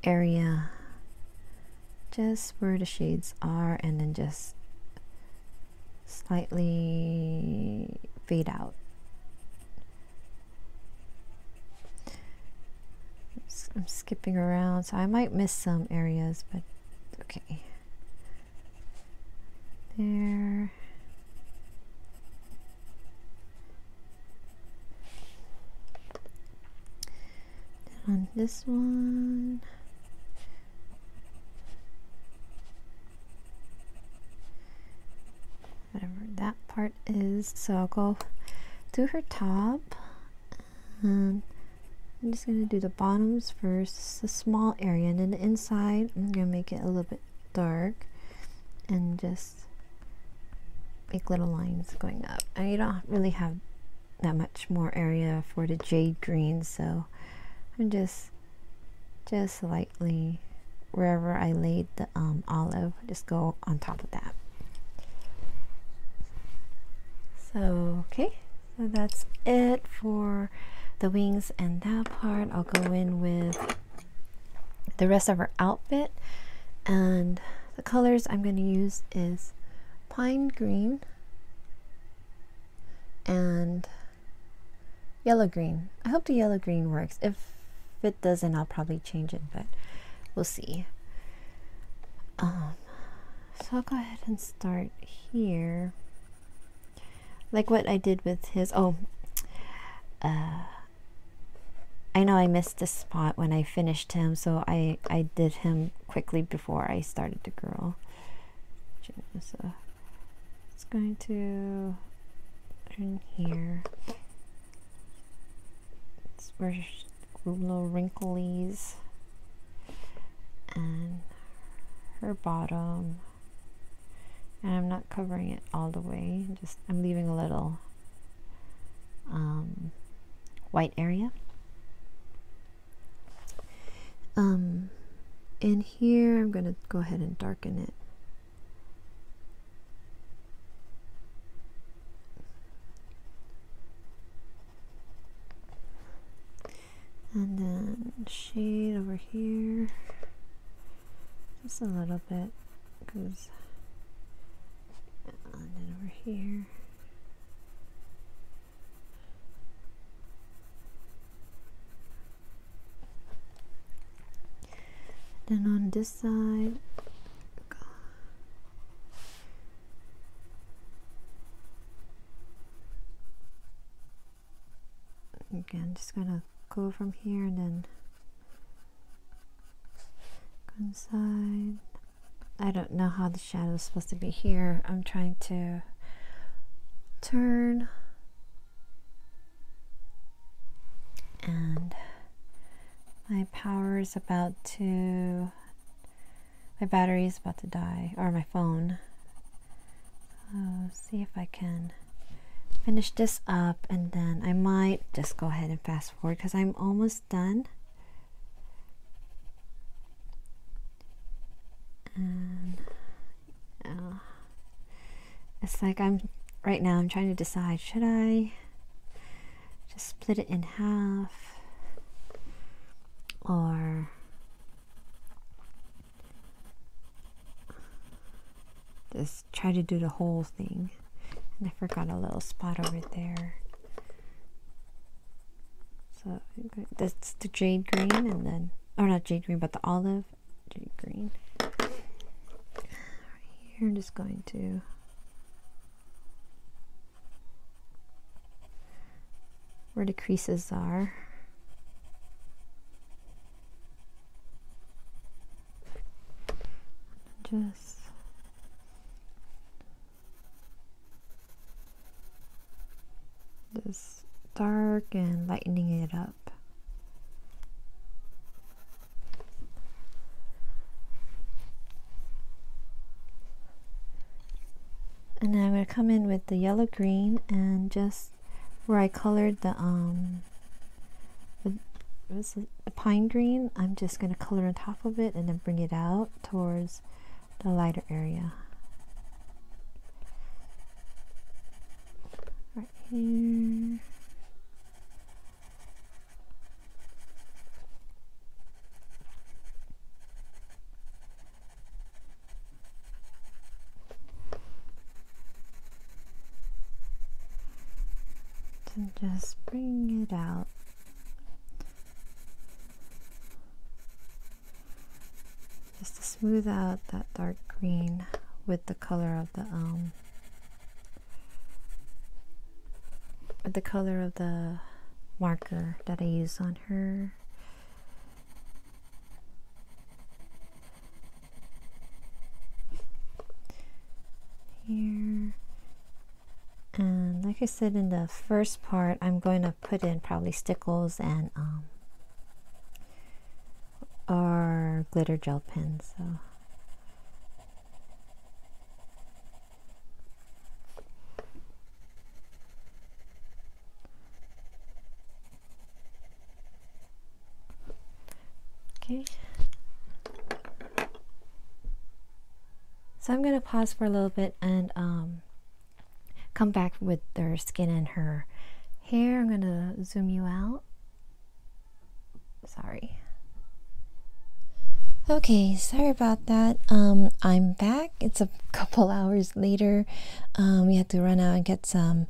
area, just where the shades are, and then just slightly fade out. I'm skipping around, so I might miss some areas, but okay. There. And on this one, whatever that part is, so I'll go to her top, and I'm just going to do the bottoms first, a small area, and then the inside I'm going to make it a little bit dark and just make little lines going up. And you don't really have that much more area for the jade green, so I'm just lightly, wherever I laid the olive, just go on top of that. So okay, so that's it for the wings and that part. I'll go in with the rest of her outfit, and the colors I'm going to use is pine green and yellow green. I hope the yellow green works. If it doesn't, I'll probably change it, but we'll see. So I'll go ahead and start here, like what I did with his. I know I missed this spot when I finished him, so I did him quickly before I started the girl. So it's going to turn here. It's where little wrinklies and her bottom. And I'm not covering it all the way, just I'm leaving a little white area. In here I'm going to go ahead and darken it. And then shade over here, just a little bit, because, and then over here. Then on this side, again, just gonna go from here and then go inside. I don't know how the shadow is supposed to be here. I'm trying to turn, and my power is about to, my battery is about to die, or my phone. See if I can finish this up, and then I might just go ahead and fast forward because I'm almost done. And it's like right now I'm trying to decide, should I just split it in half or just try to do the whole thing. And I forgot a little spot over there. So that's the jade green, and then, or not jade green, but the olive jade green. Right here, I'm just going to where the creases are. Just this dark and lightening it up. And then I'm going to come in with the yellow green, and just where I colored the pine green, I'm just going to color on top of it and then bring it out towards the lighter area. Right here. And just bring it out. Just to smooth out that dark green with the color of the marker that I use on her. Here. And like I said in the first part, I'm going to put in probably stickles and or glitter gel pens. So okay. So I'm going to pause for a little bit and come back with their skin and her hair. I'm going to zoom you out. Sorry. Okay, sorry about that. I'm back. It's a couple hours later. We had to run out and get some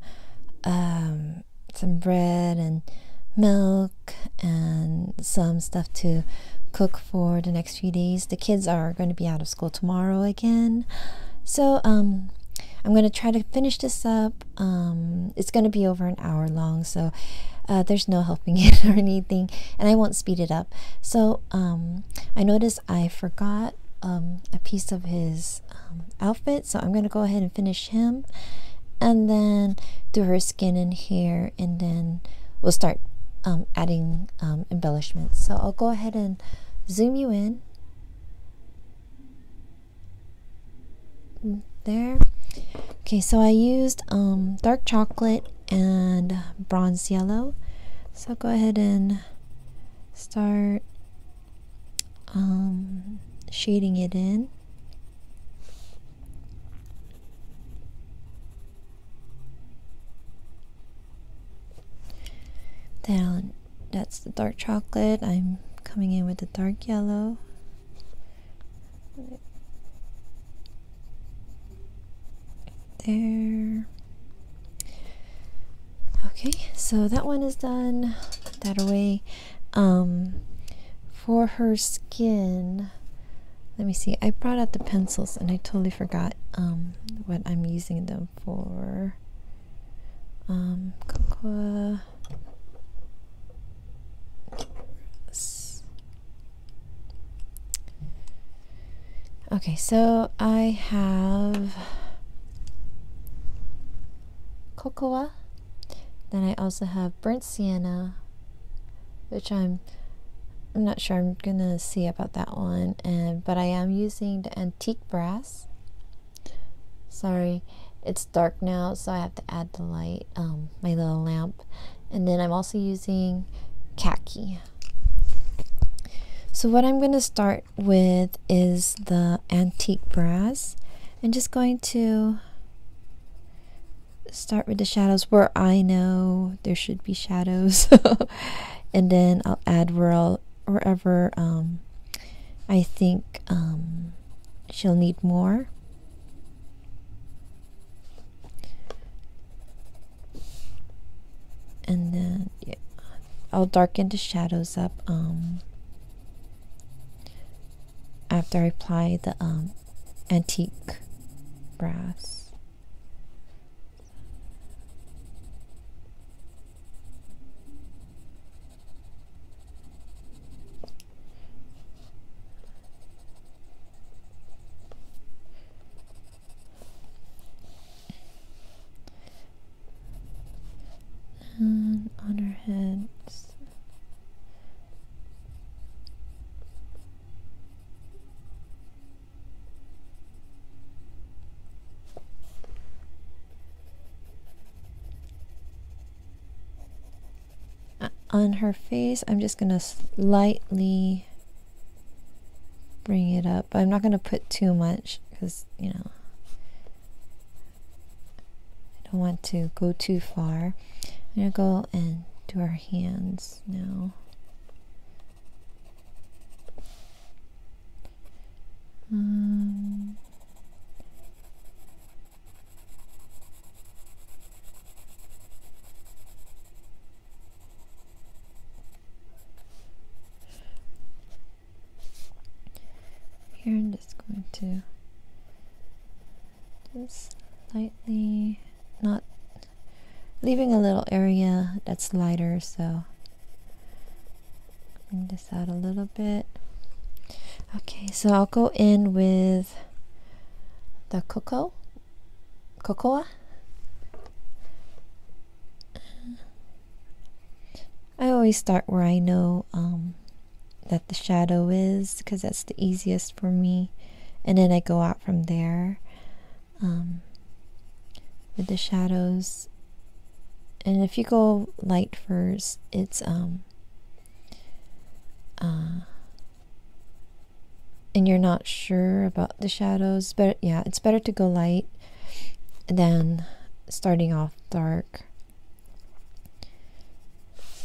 bread and milk and some stuff to cook for the next few days. The kids are going to be out of school tomorrow again. So I'm going to try to finish this up. It's going to be over an hour long, so there's no helping it or anything, and I won't speed it up. So I noticed I forgot a piece of his outfit, so I'm going to go ahead and finish him and then do her skin and hair, and then we'll start adding embellishments. So I'll go ahead and zoom you in there. Okay, so I used dark chocolate and bronze yellow. So go ahead and start shading it in. Then that's the dark chocolate. I'm coming in with the dark yellow. There. Okay, so that one is done. Put that away. For her skin, let me see. I brought out the pencils and I totally forgot what I'm using them for. Cocoa. Okay, so I have cocoa. Then I also have burnt sienna, which I'm not sure I'm gonna see about that one, but I am using the antique brass. Sorry, it's dark now, so I have to add the light, my little lamp. And then I'm also using Khaki. So what I'm going to start with is the antique brass. I'm just going to start with the shadows where I know there should be shadows. And then I'll add wherever I think she'll need more. And then yeah, I'll darken the shadows up after I apply the antique brass. And on her heads. On her face, I'm just gonna slightly bring it up. I'm not gonna put too much because, you know, I don't want to go too far. I'm gonna go and do our hands now. Here I'm just going to just lightly, not leaving a little area that's lighter, so bring this out a little bit. Okay, so I'll go in with the cocoa. I always start where I know that the shadow is, because that's the easiest for me, and then I go out from there with the shadows. And if you go light first, it's and you're not sure about the shadows, but yeah, it's better to go light than starting off dark.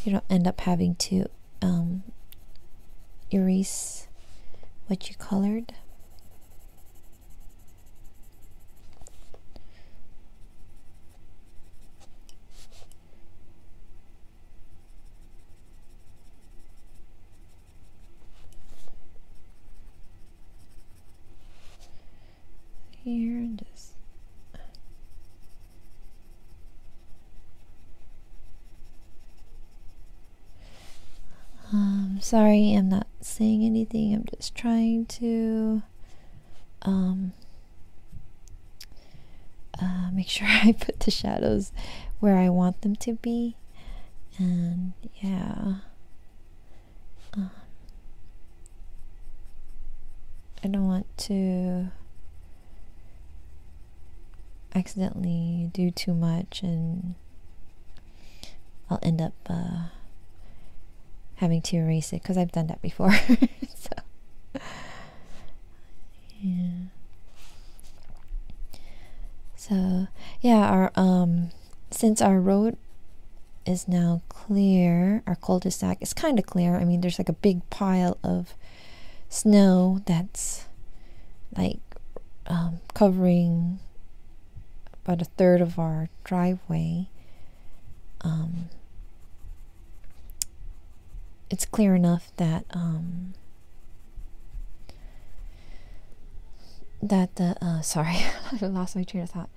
You don't end up having to erase what you colored. Here and just sorry, I'm not saying anything. I'm just trying to make sure I put the shadows where I want them to be. And yeah, I don't want to accidentally do too much and I'll end up having to erase it, because I've done that before. So yeah. So yeah, our since our road is now clear, our cul-de-sac is kind of clear. I mean, there's like a big pile of snow that's like covering about a third of our driveway. It's clear enough that sorry, I lost my train of thought.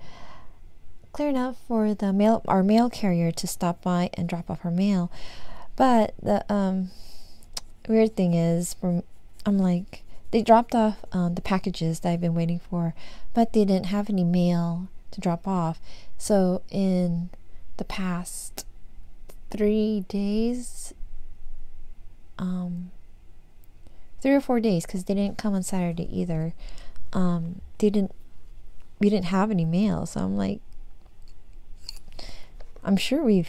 Clear enough for the our mail carrier to stop by and drop off our mail. But the weird thing is, I'm like, they dropped off the packages that I've been waiting for, but they didn't have any mail to drop off. So in the past 3 days, 3 or 4 days, because they didn't come on Saturday either, they didn't we didn't have any mail, so I'm like, I'm sure you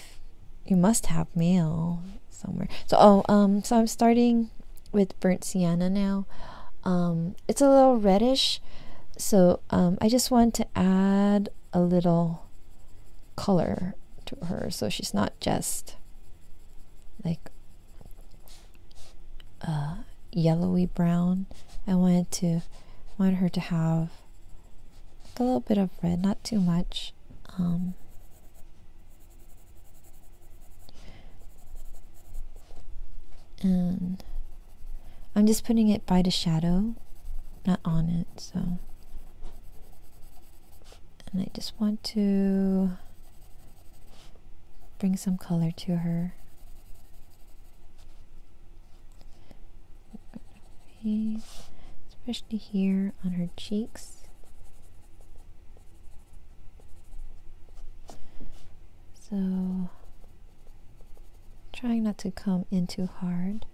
must have mail somewhere. So so I'm starting with burnt sienna now. It's a little reddish, so I just want to add a little color to her, so she's not just like yellowy brown. I want her to have like a little bit of red, not too much. And I'm just putting it by the shadow, not on it. So, and I just want to bring some color to her. Especially here on her cheeks. So, trying not to come in too hard.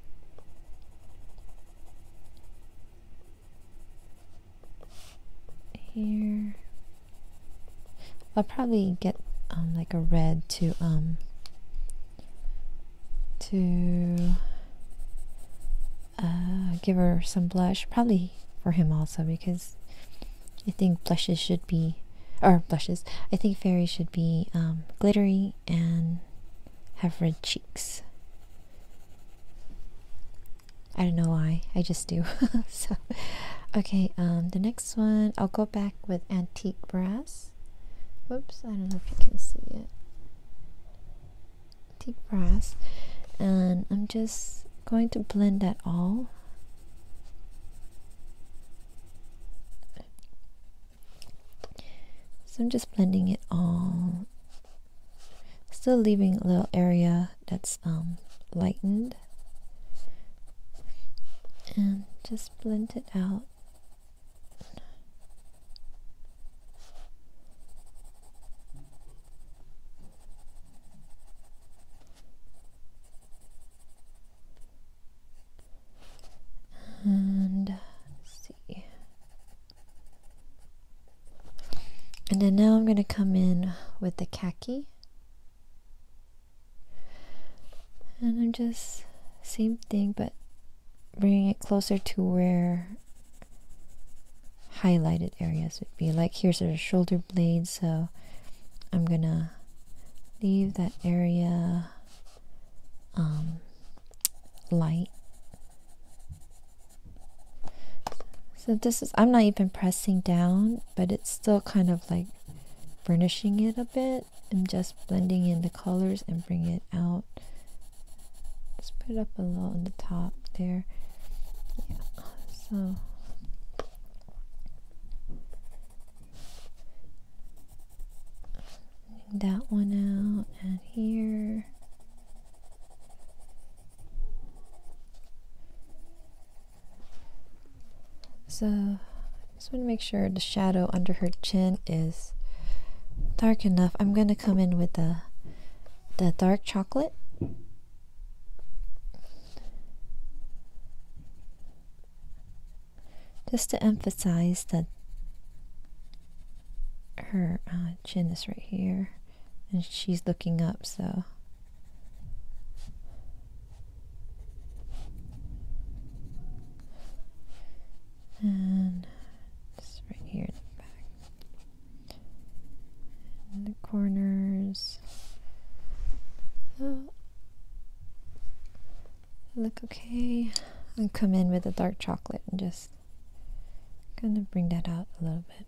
Here, I'll probably get like a red to give her some blush, probably for him also, because I think blushes should be, or blushes, I think fairies should be glittery and have red cheeks. I don't know why, I just do. So, okay, the next one, I'll go back with antique brass. Whoops, I don't know if you can see it. Antique brass, and I'm just going to blend that all. So I'm just blending it all, still leaving a little area that's lightened, and just blend it out. And let's see. And then now I'm going to come in with the khaki. And I'm just, same thing, but bringing it closer to where highlighted areas would be. Like here's the shoulder blade, so I'm going to leave that area light. So this is, I'm not even pressing down, but it's still kind of like burnishing it a bit. I'm just blending in the colors and bring it out. Just put it up a little on the top there. Yeah, so that one out, and here. So I just want to make sure the shadow under her chin is dark enough. I'm going to come in with the dark chocolate. Just to emphasize that her chin is right here and she's looking up, so and just right here in the back, in the corners. Oh, look okay. I'm come in with the dark chocolate and just gonna bring that out a little bit.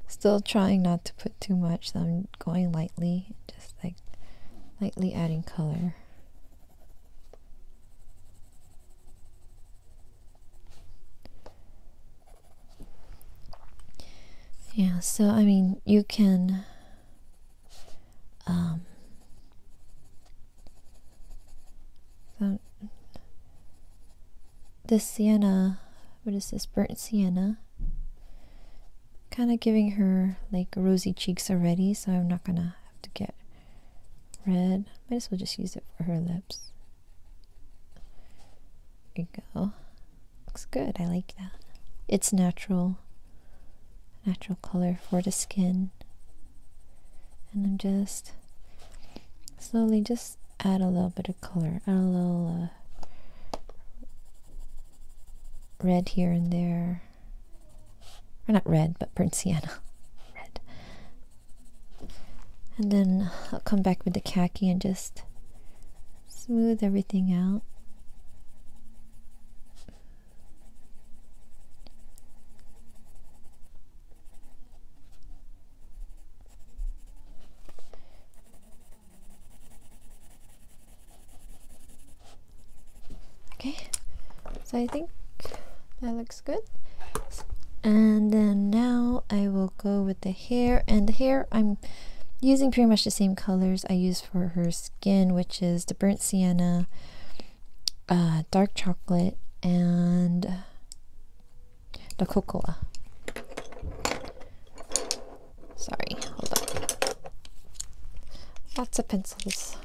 Still trying not to put too much, so I'm going lightly, just like lightly adding color. Yeah, so I mean, you can so this sienna, what is this, burnt sienna, kind of giving her like rosy cheeks already, so I'm not gonna have to get red. Might as well just use it for her lips. There you go. Looks good, I like that. its natural color for the skin. And I'm just slowly just add a little bit of color, add a little red here and there, or not red, but burnt sienna red. And then I'll come back with the khaki and just smooth everything out. Okay, so I think that looks good. And then now I will go with the hair, and the hair I'm using pretty much the same colors I used for her skin, which is the burnt sienna, dark chocolate, and the cocoa. Sorry, hold on. Lots of pencils.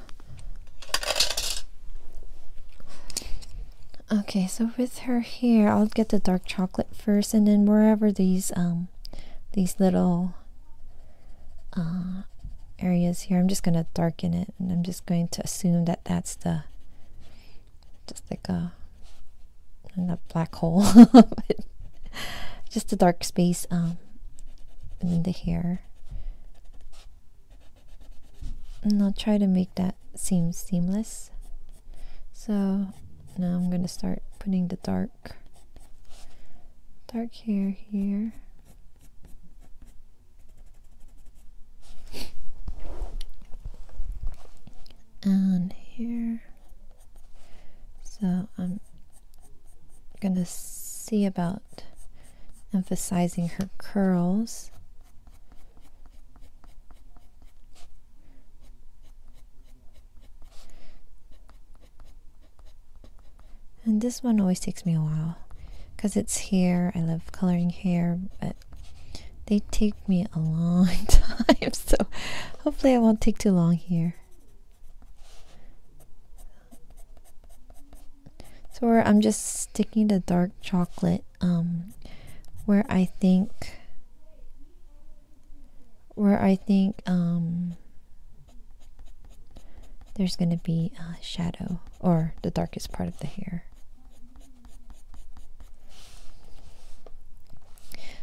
Okay, so with her hair, I'll get the dark chocolate first, and then wherever these little areas here, I'm just gonna darken it, and I'm just going to assume that that's the just like a not black hole, but just a dark space in the hair, and I'll try to make that seem seamless. So now I'm going to start putting the dark hair here. And here. So I'm going to see about emphasizing her curls. And this one always takes me a while because it's hair. I love coloring hair, but they take me a long time. So hopefully I won't take too long here. So where I'm just sticking the dark chocolate where I think there's going to be a shadow or the darkest part of the hair.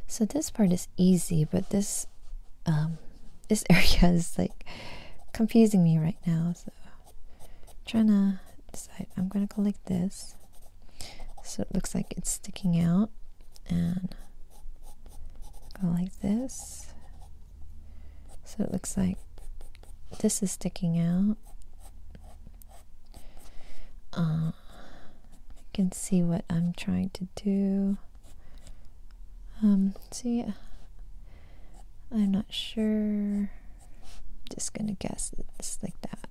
So this part is easy, but this area is like confusing me right now. So trying to decide. I'm gonna go like this, so it looks like it's sticking out, and go like this, so it looks like this is sticking out. You can see what I'm trying to do. See, I'm not sure. Just gonna guess it's like that.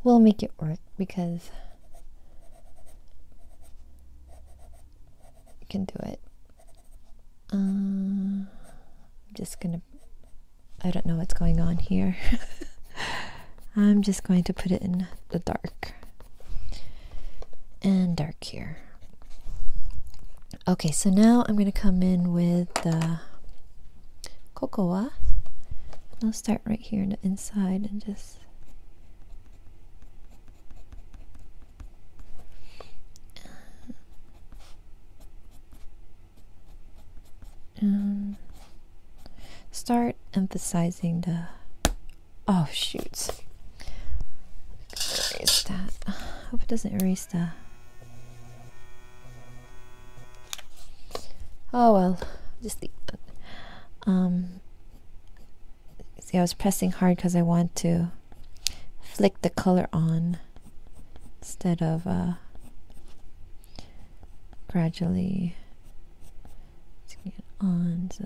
We'll make it work because you can do it. I'm just gonna, I don't know what's going on here. I'm just going to put it in the dark and dark here. Okay, so now I'm going to come in with the cocoa. I'll start right here on the inside and just start emphasizing the, oh shoot, erase that. Hope it doesn't erase the, oh well, just leave that. See, I was pressing hard because I want to flick the color on instead of gradually taking it on. So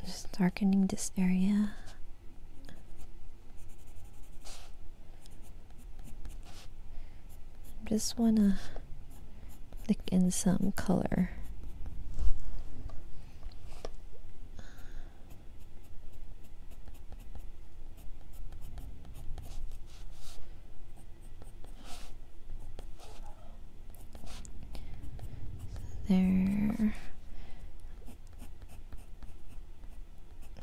just darkening this area. Just wanna flick in some color. there.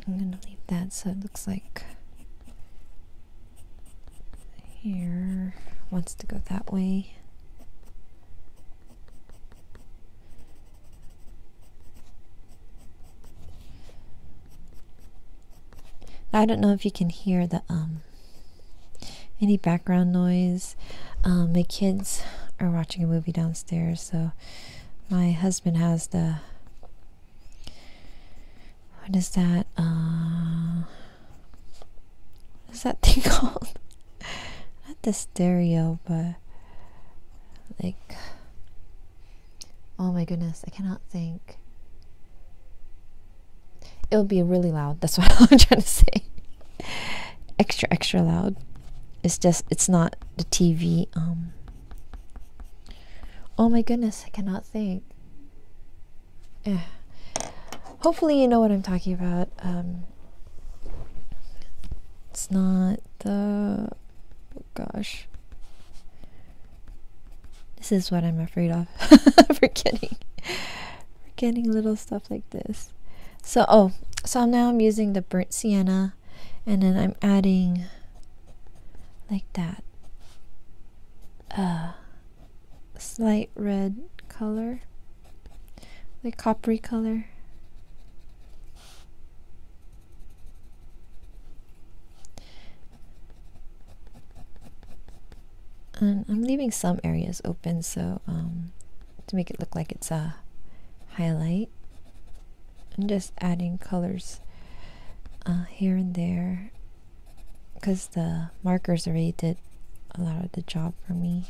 I'm gonna leave that so it looks like here wants to go that way. I don't know if you can hear the any background noise. My kids are watching a movie downstairs, so my husband has the, what is that? What is that thing called? Not the stereo, but like, oh my goodness, I cannot think. It'll be really loud. That's what I'm trying to say. Extra, extra loud. It's just, it's not the TV. Oh my goodness, I cannot think. Yeah. Hopefully you know what I'm talking about. It's not the, oh gosh. This is what I'm afraid of. Forgetting little stuff like this. So, so now I'm using the burnt sienna, and then I'm adding like that slight red color, like coppery color. And I'm leaving some areas open, so to make it look like it's a highlight. I'm just adding colors here and there because the markers already did a lot of the job for me.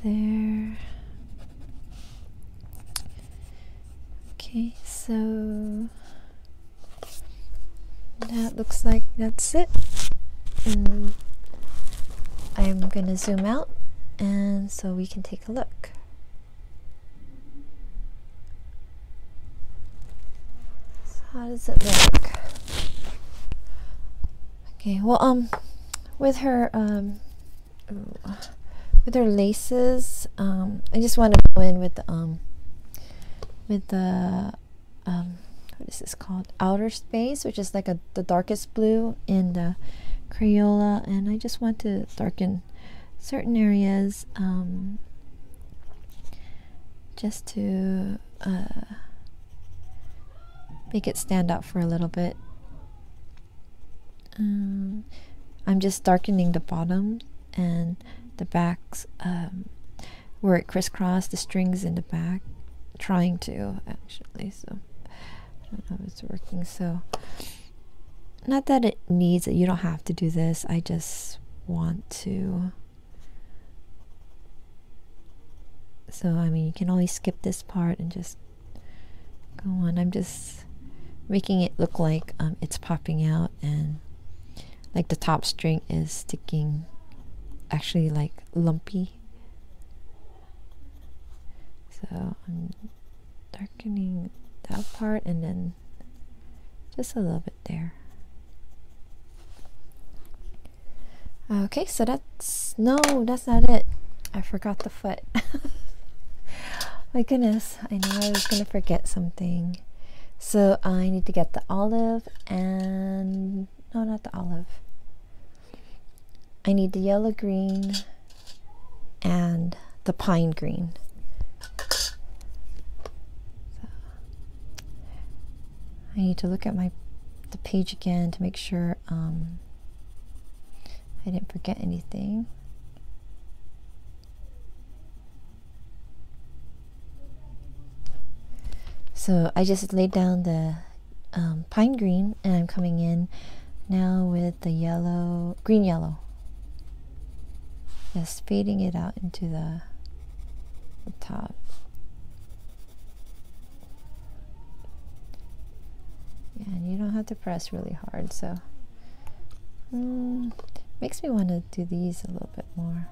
There. Okay, so that looks like that's it. And I'm gonna zoom out, and so we can take a look. So how does it look? Okay, well, with her laces, I just want to go in with the what is this called? Outerspace, which is like the darkest blue in the Crayola, and I just want to darken certain areas just to make it stand out for a little bit. I'm just darkening the bottom and the backs where it crisscrossed the strings in the back, trying to actually, so I don't know if it's working. So not that it needs it, you don't have to do this, I just want to. So I mean, you can always skip this part and just go on. I'm just making it look like it's popping out, and like the top string is sticking, actually like lumpy. So I'm darkening that part, and then just a little bit there. Okay, so that's not it. I forgot the foot. My goodness, I know I was gonna forget something. So I need to get the olive, and no, not the olive. I need the yellow green and the pine green. So I need to look at the page again to make sure I didn't forget anything. So I just laid down the pine green, and I'm coming in now with the green yellow. Just fading it out into the top. Yeah, and you don't have to press really hard, so makes me want to do these a little bit more.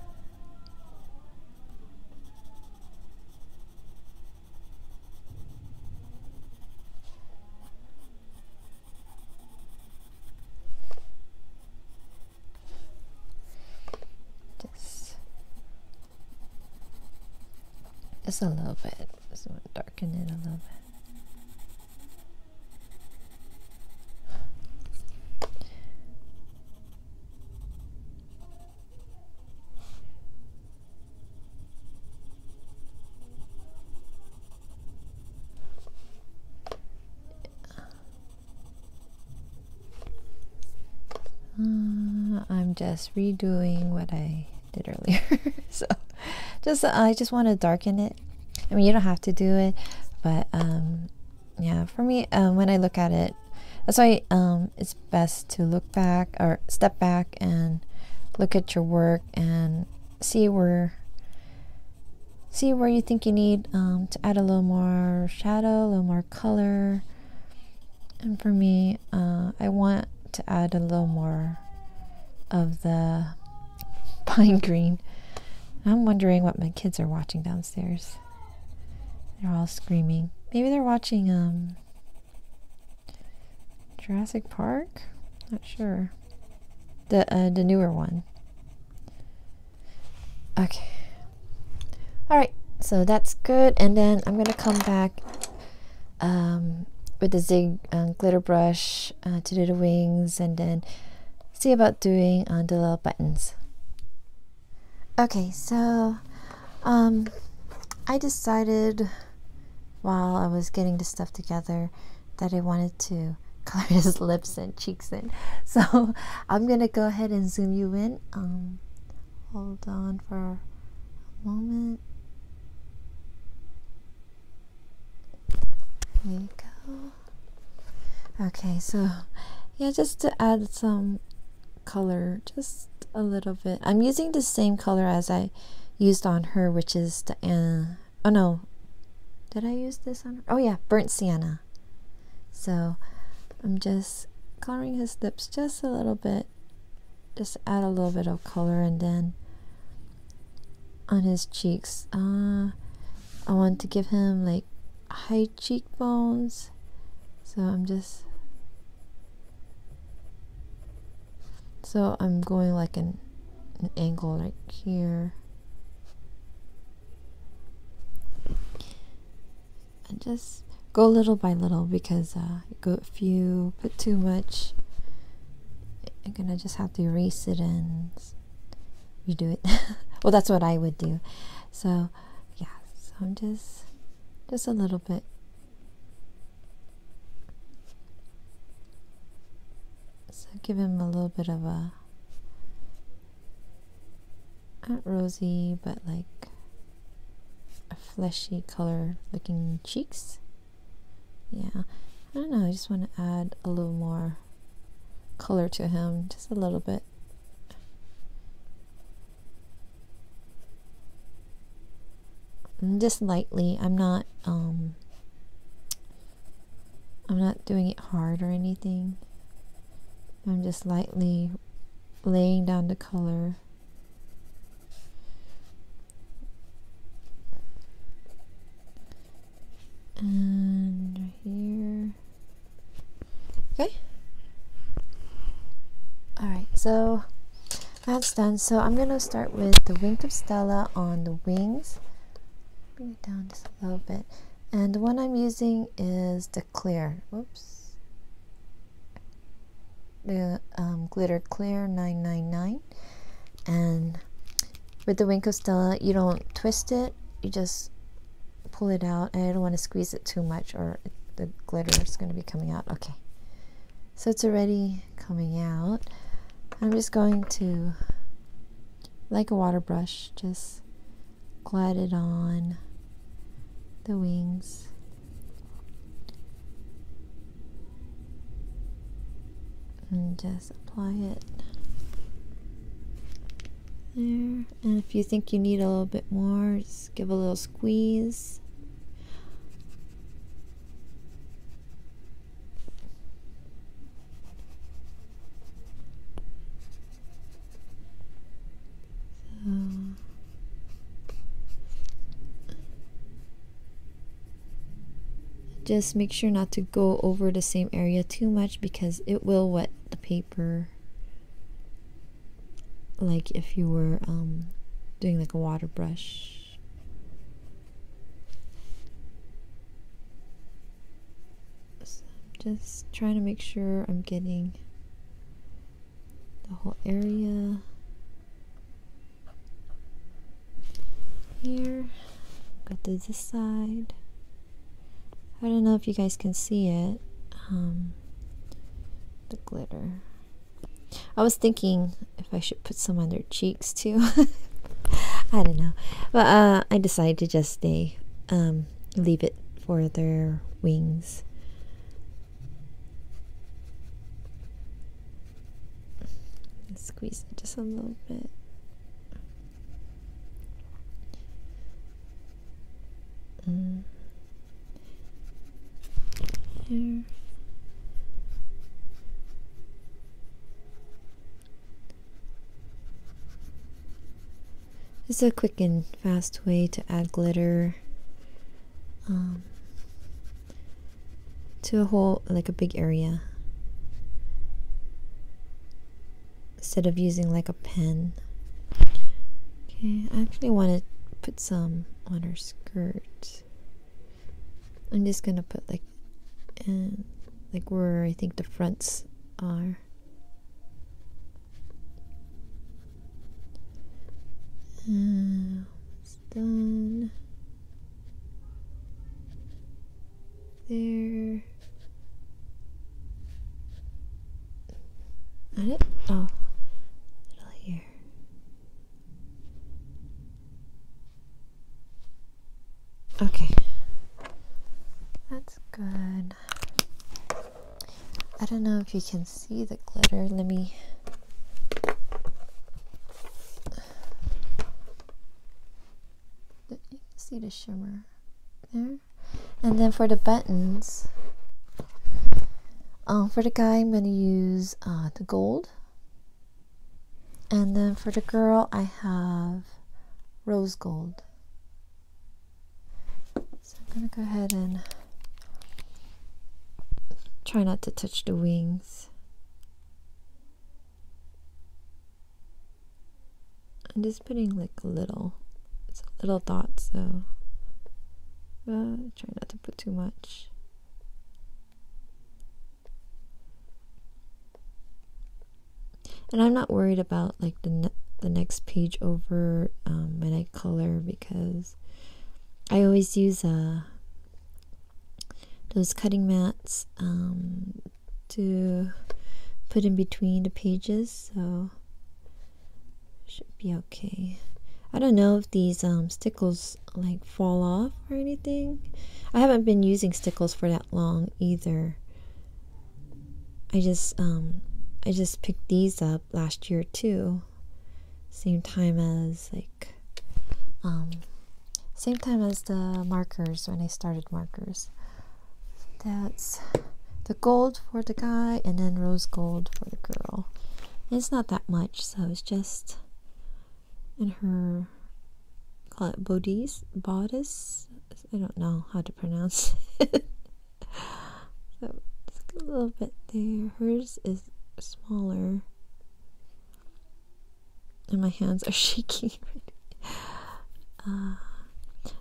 Just a little bit. Just want to darken it a little bit. I'm just redoing what I did earlier. So I just want to darken it. I mean, you don't have to do it, but yeah, for me, when I look at it, that's why it's best to look back or step back and look at your work and see where you think you need to add a little more shadow, a little more color. And for me, I want to add a little more of the pine green. I'm wondering what my kids are watching downstairs. They're all screaming. Maybe they're watching Jurassic Park? Not sure. The newer one. Okay. Alright, so that's good. And then I'm gonna come back with the Zig glitter brush to do the wings, and then see about doing the little buttons. Okay, so I decided while I was getting the stuff together that I wanted to color his lips and cheeks in. So I'm gonna go ahead and zoom you in. Hold on for a moment. There you go. Okay, so yeah, just to add some color, just a little bit. I'm using the same color as I used on her, which is the oh no, did I use this on her? Oh yeah, burnt sienna. So I'm just coloring his lips just a little bit, just add a little bit of color. And then on his cheeks, I want to give him like high cheekbones, so I'm going like an angle like here, and just go little by little, because if you put too much, you're gonna just have to erase it and redo it. Well, that's what I would do. So yeah, so I'm just a little bit. So give him a little bit of a, not rosy, but like a fleshy color looking cheeks. Yeah, I don't know, I just want to add a little more color to him, just a little bit. And just lightly. I'm not doing it hard or anything. I'm just lightly laying down the color. And here. Okay. Alright, so that's done. So I'm gonna start with the Wink of Stella on the wings. Bring it down just a little bit. And the one I'm using is the clear. Oops. The glitter clear 999. And with the Wink of Stella, you don't twist it, you just pull it out. And I don't want to squeeze it too much, or the glitter is going to be coming out. Okay, so it's already coming out. I'm just going to, like a water brush, just glide it on the wings. And just apply it there. And if you think you need a little bit more, just give a little squeeze. So just make sure not to go over the same area too much, because it will wet the paper, like if you were doing like a water brush. Just trying to make sure I'm getting the whole area here. Go to this side. I don't know if you guys can see it. The glitter. I was thinking if I should put some on their cheeks too. I don't know, but I decided to just leave it for their wings. Squeeze it just a little bit. Here. It's a quick and fast way to add glitter to a whole, like a big area, instead of using like a pen. Okay, I actually want to put some on her skirt. I'm just gonna put like where I think the fronts are. It's done. There. Not it? Oh, little here. Okay, that's good. I don't know if you can see the glitter. Let me. You can see the shimmer there. And then for the buttons, for the guy, I'm going to use the gold. And then for the girl, I have rose gold. So I'm going to go ahead and try not to touch the wings. I'm just putting like it's a little dot, so try not to put too much. And I'm not worried about like the next page over when I color, because I always use those cutting mats to put in between the pages, so should be okay. I don't know if these stickles like fall off or anything. I haven't been using stickles for that long either. I just picked these up last year too. Same time as the markers, when I started markers. That's the gold for the guy and then rose gold for the girl. And it's not that much, so it's just in her, call it bodice. I don't know how to pronounce it. So just a little bit there. Hers is smaller, and my hands are shaking. I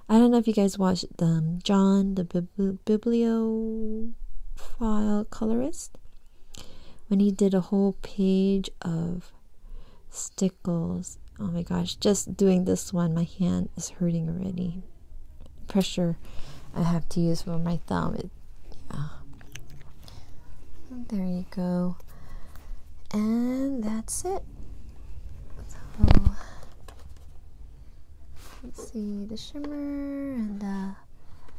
don't know if you guys watched John, the bibliophile colorist, when he did a whole page of stickles. Oh my gosh, just doing this one, my hand is hurting already. Pressure I have to use for my thumb. There you go. And that's it. So, let's see, the shimmer and the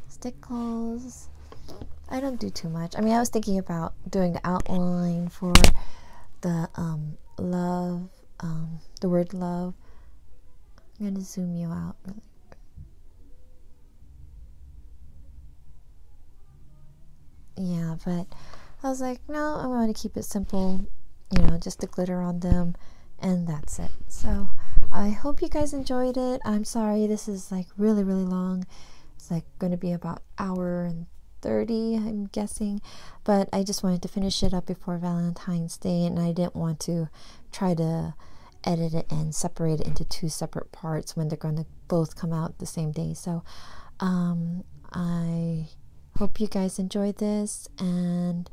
stickles. I don't do too much. I mean, I was thinking about doing the outline for the love, the word love. I'm going to zoom you out really quick. Yeah, but I was like, no, I'm going to keep it simple, you know, just the glitter on them, and that's it. So I hope you guys enjoyed it. I'm sorry this is like really long. It's like going to be about hour and 30, I'm guessing, but I just wanted to finish it up before Valentine's Day, and I didn't want to try to edit it and separate it into two separate parts when they're going to both come out the same day. So I hope you guys enjoyed this, and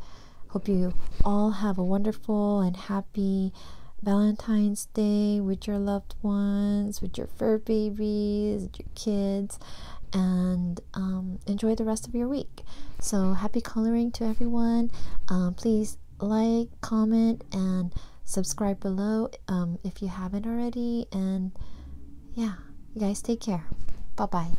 hope you all have a wonderful and happy Valentine's Day with your loved ones, with your fur babies, with your kids, and enjoy the rest of your week. So happy coloring to everyone. Please like, comment, and subscribe below if you haven't already. And yeah, you guys take care. Bye bye.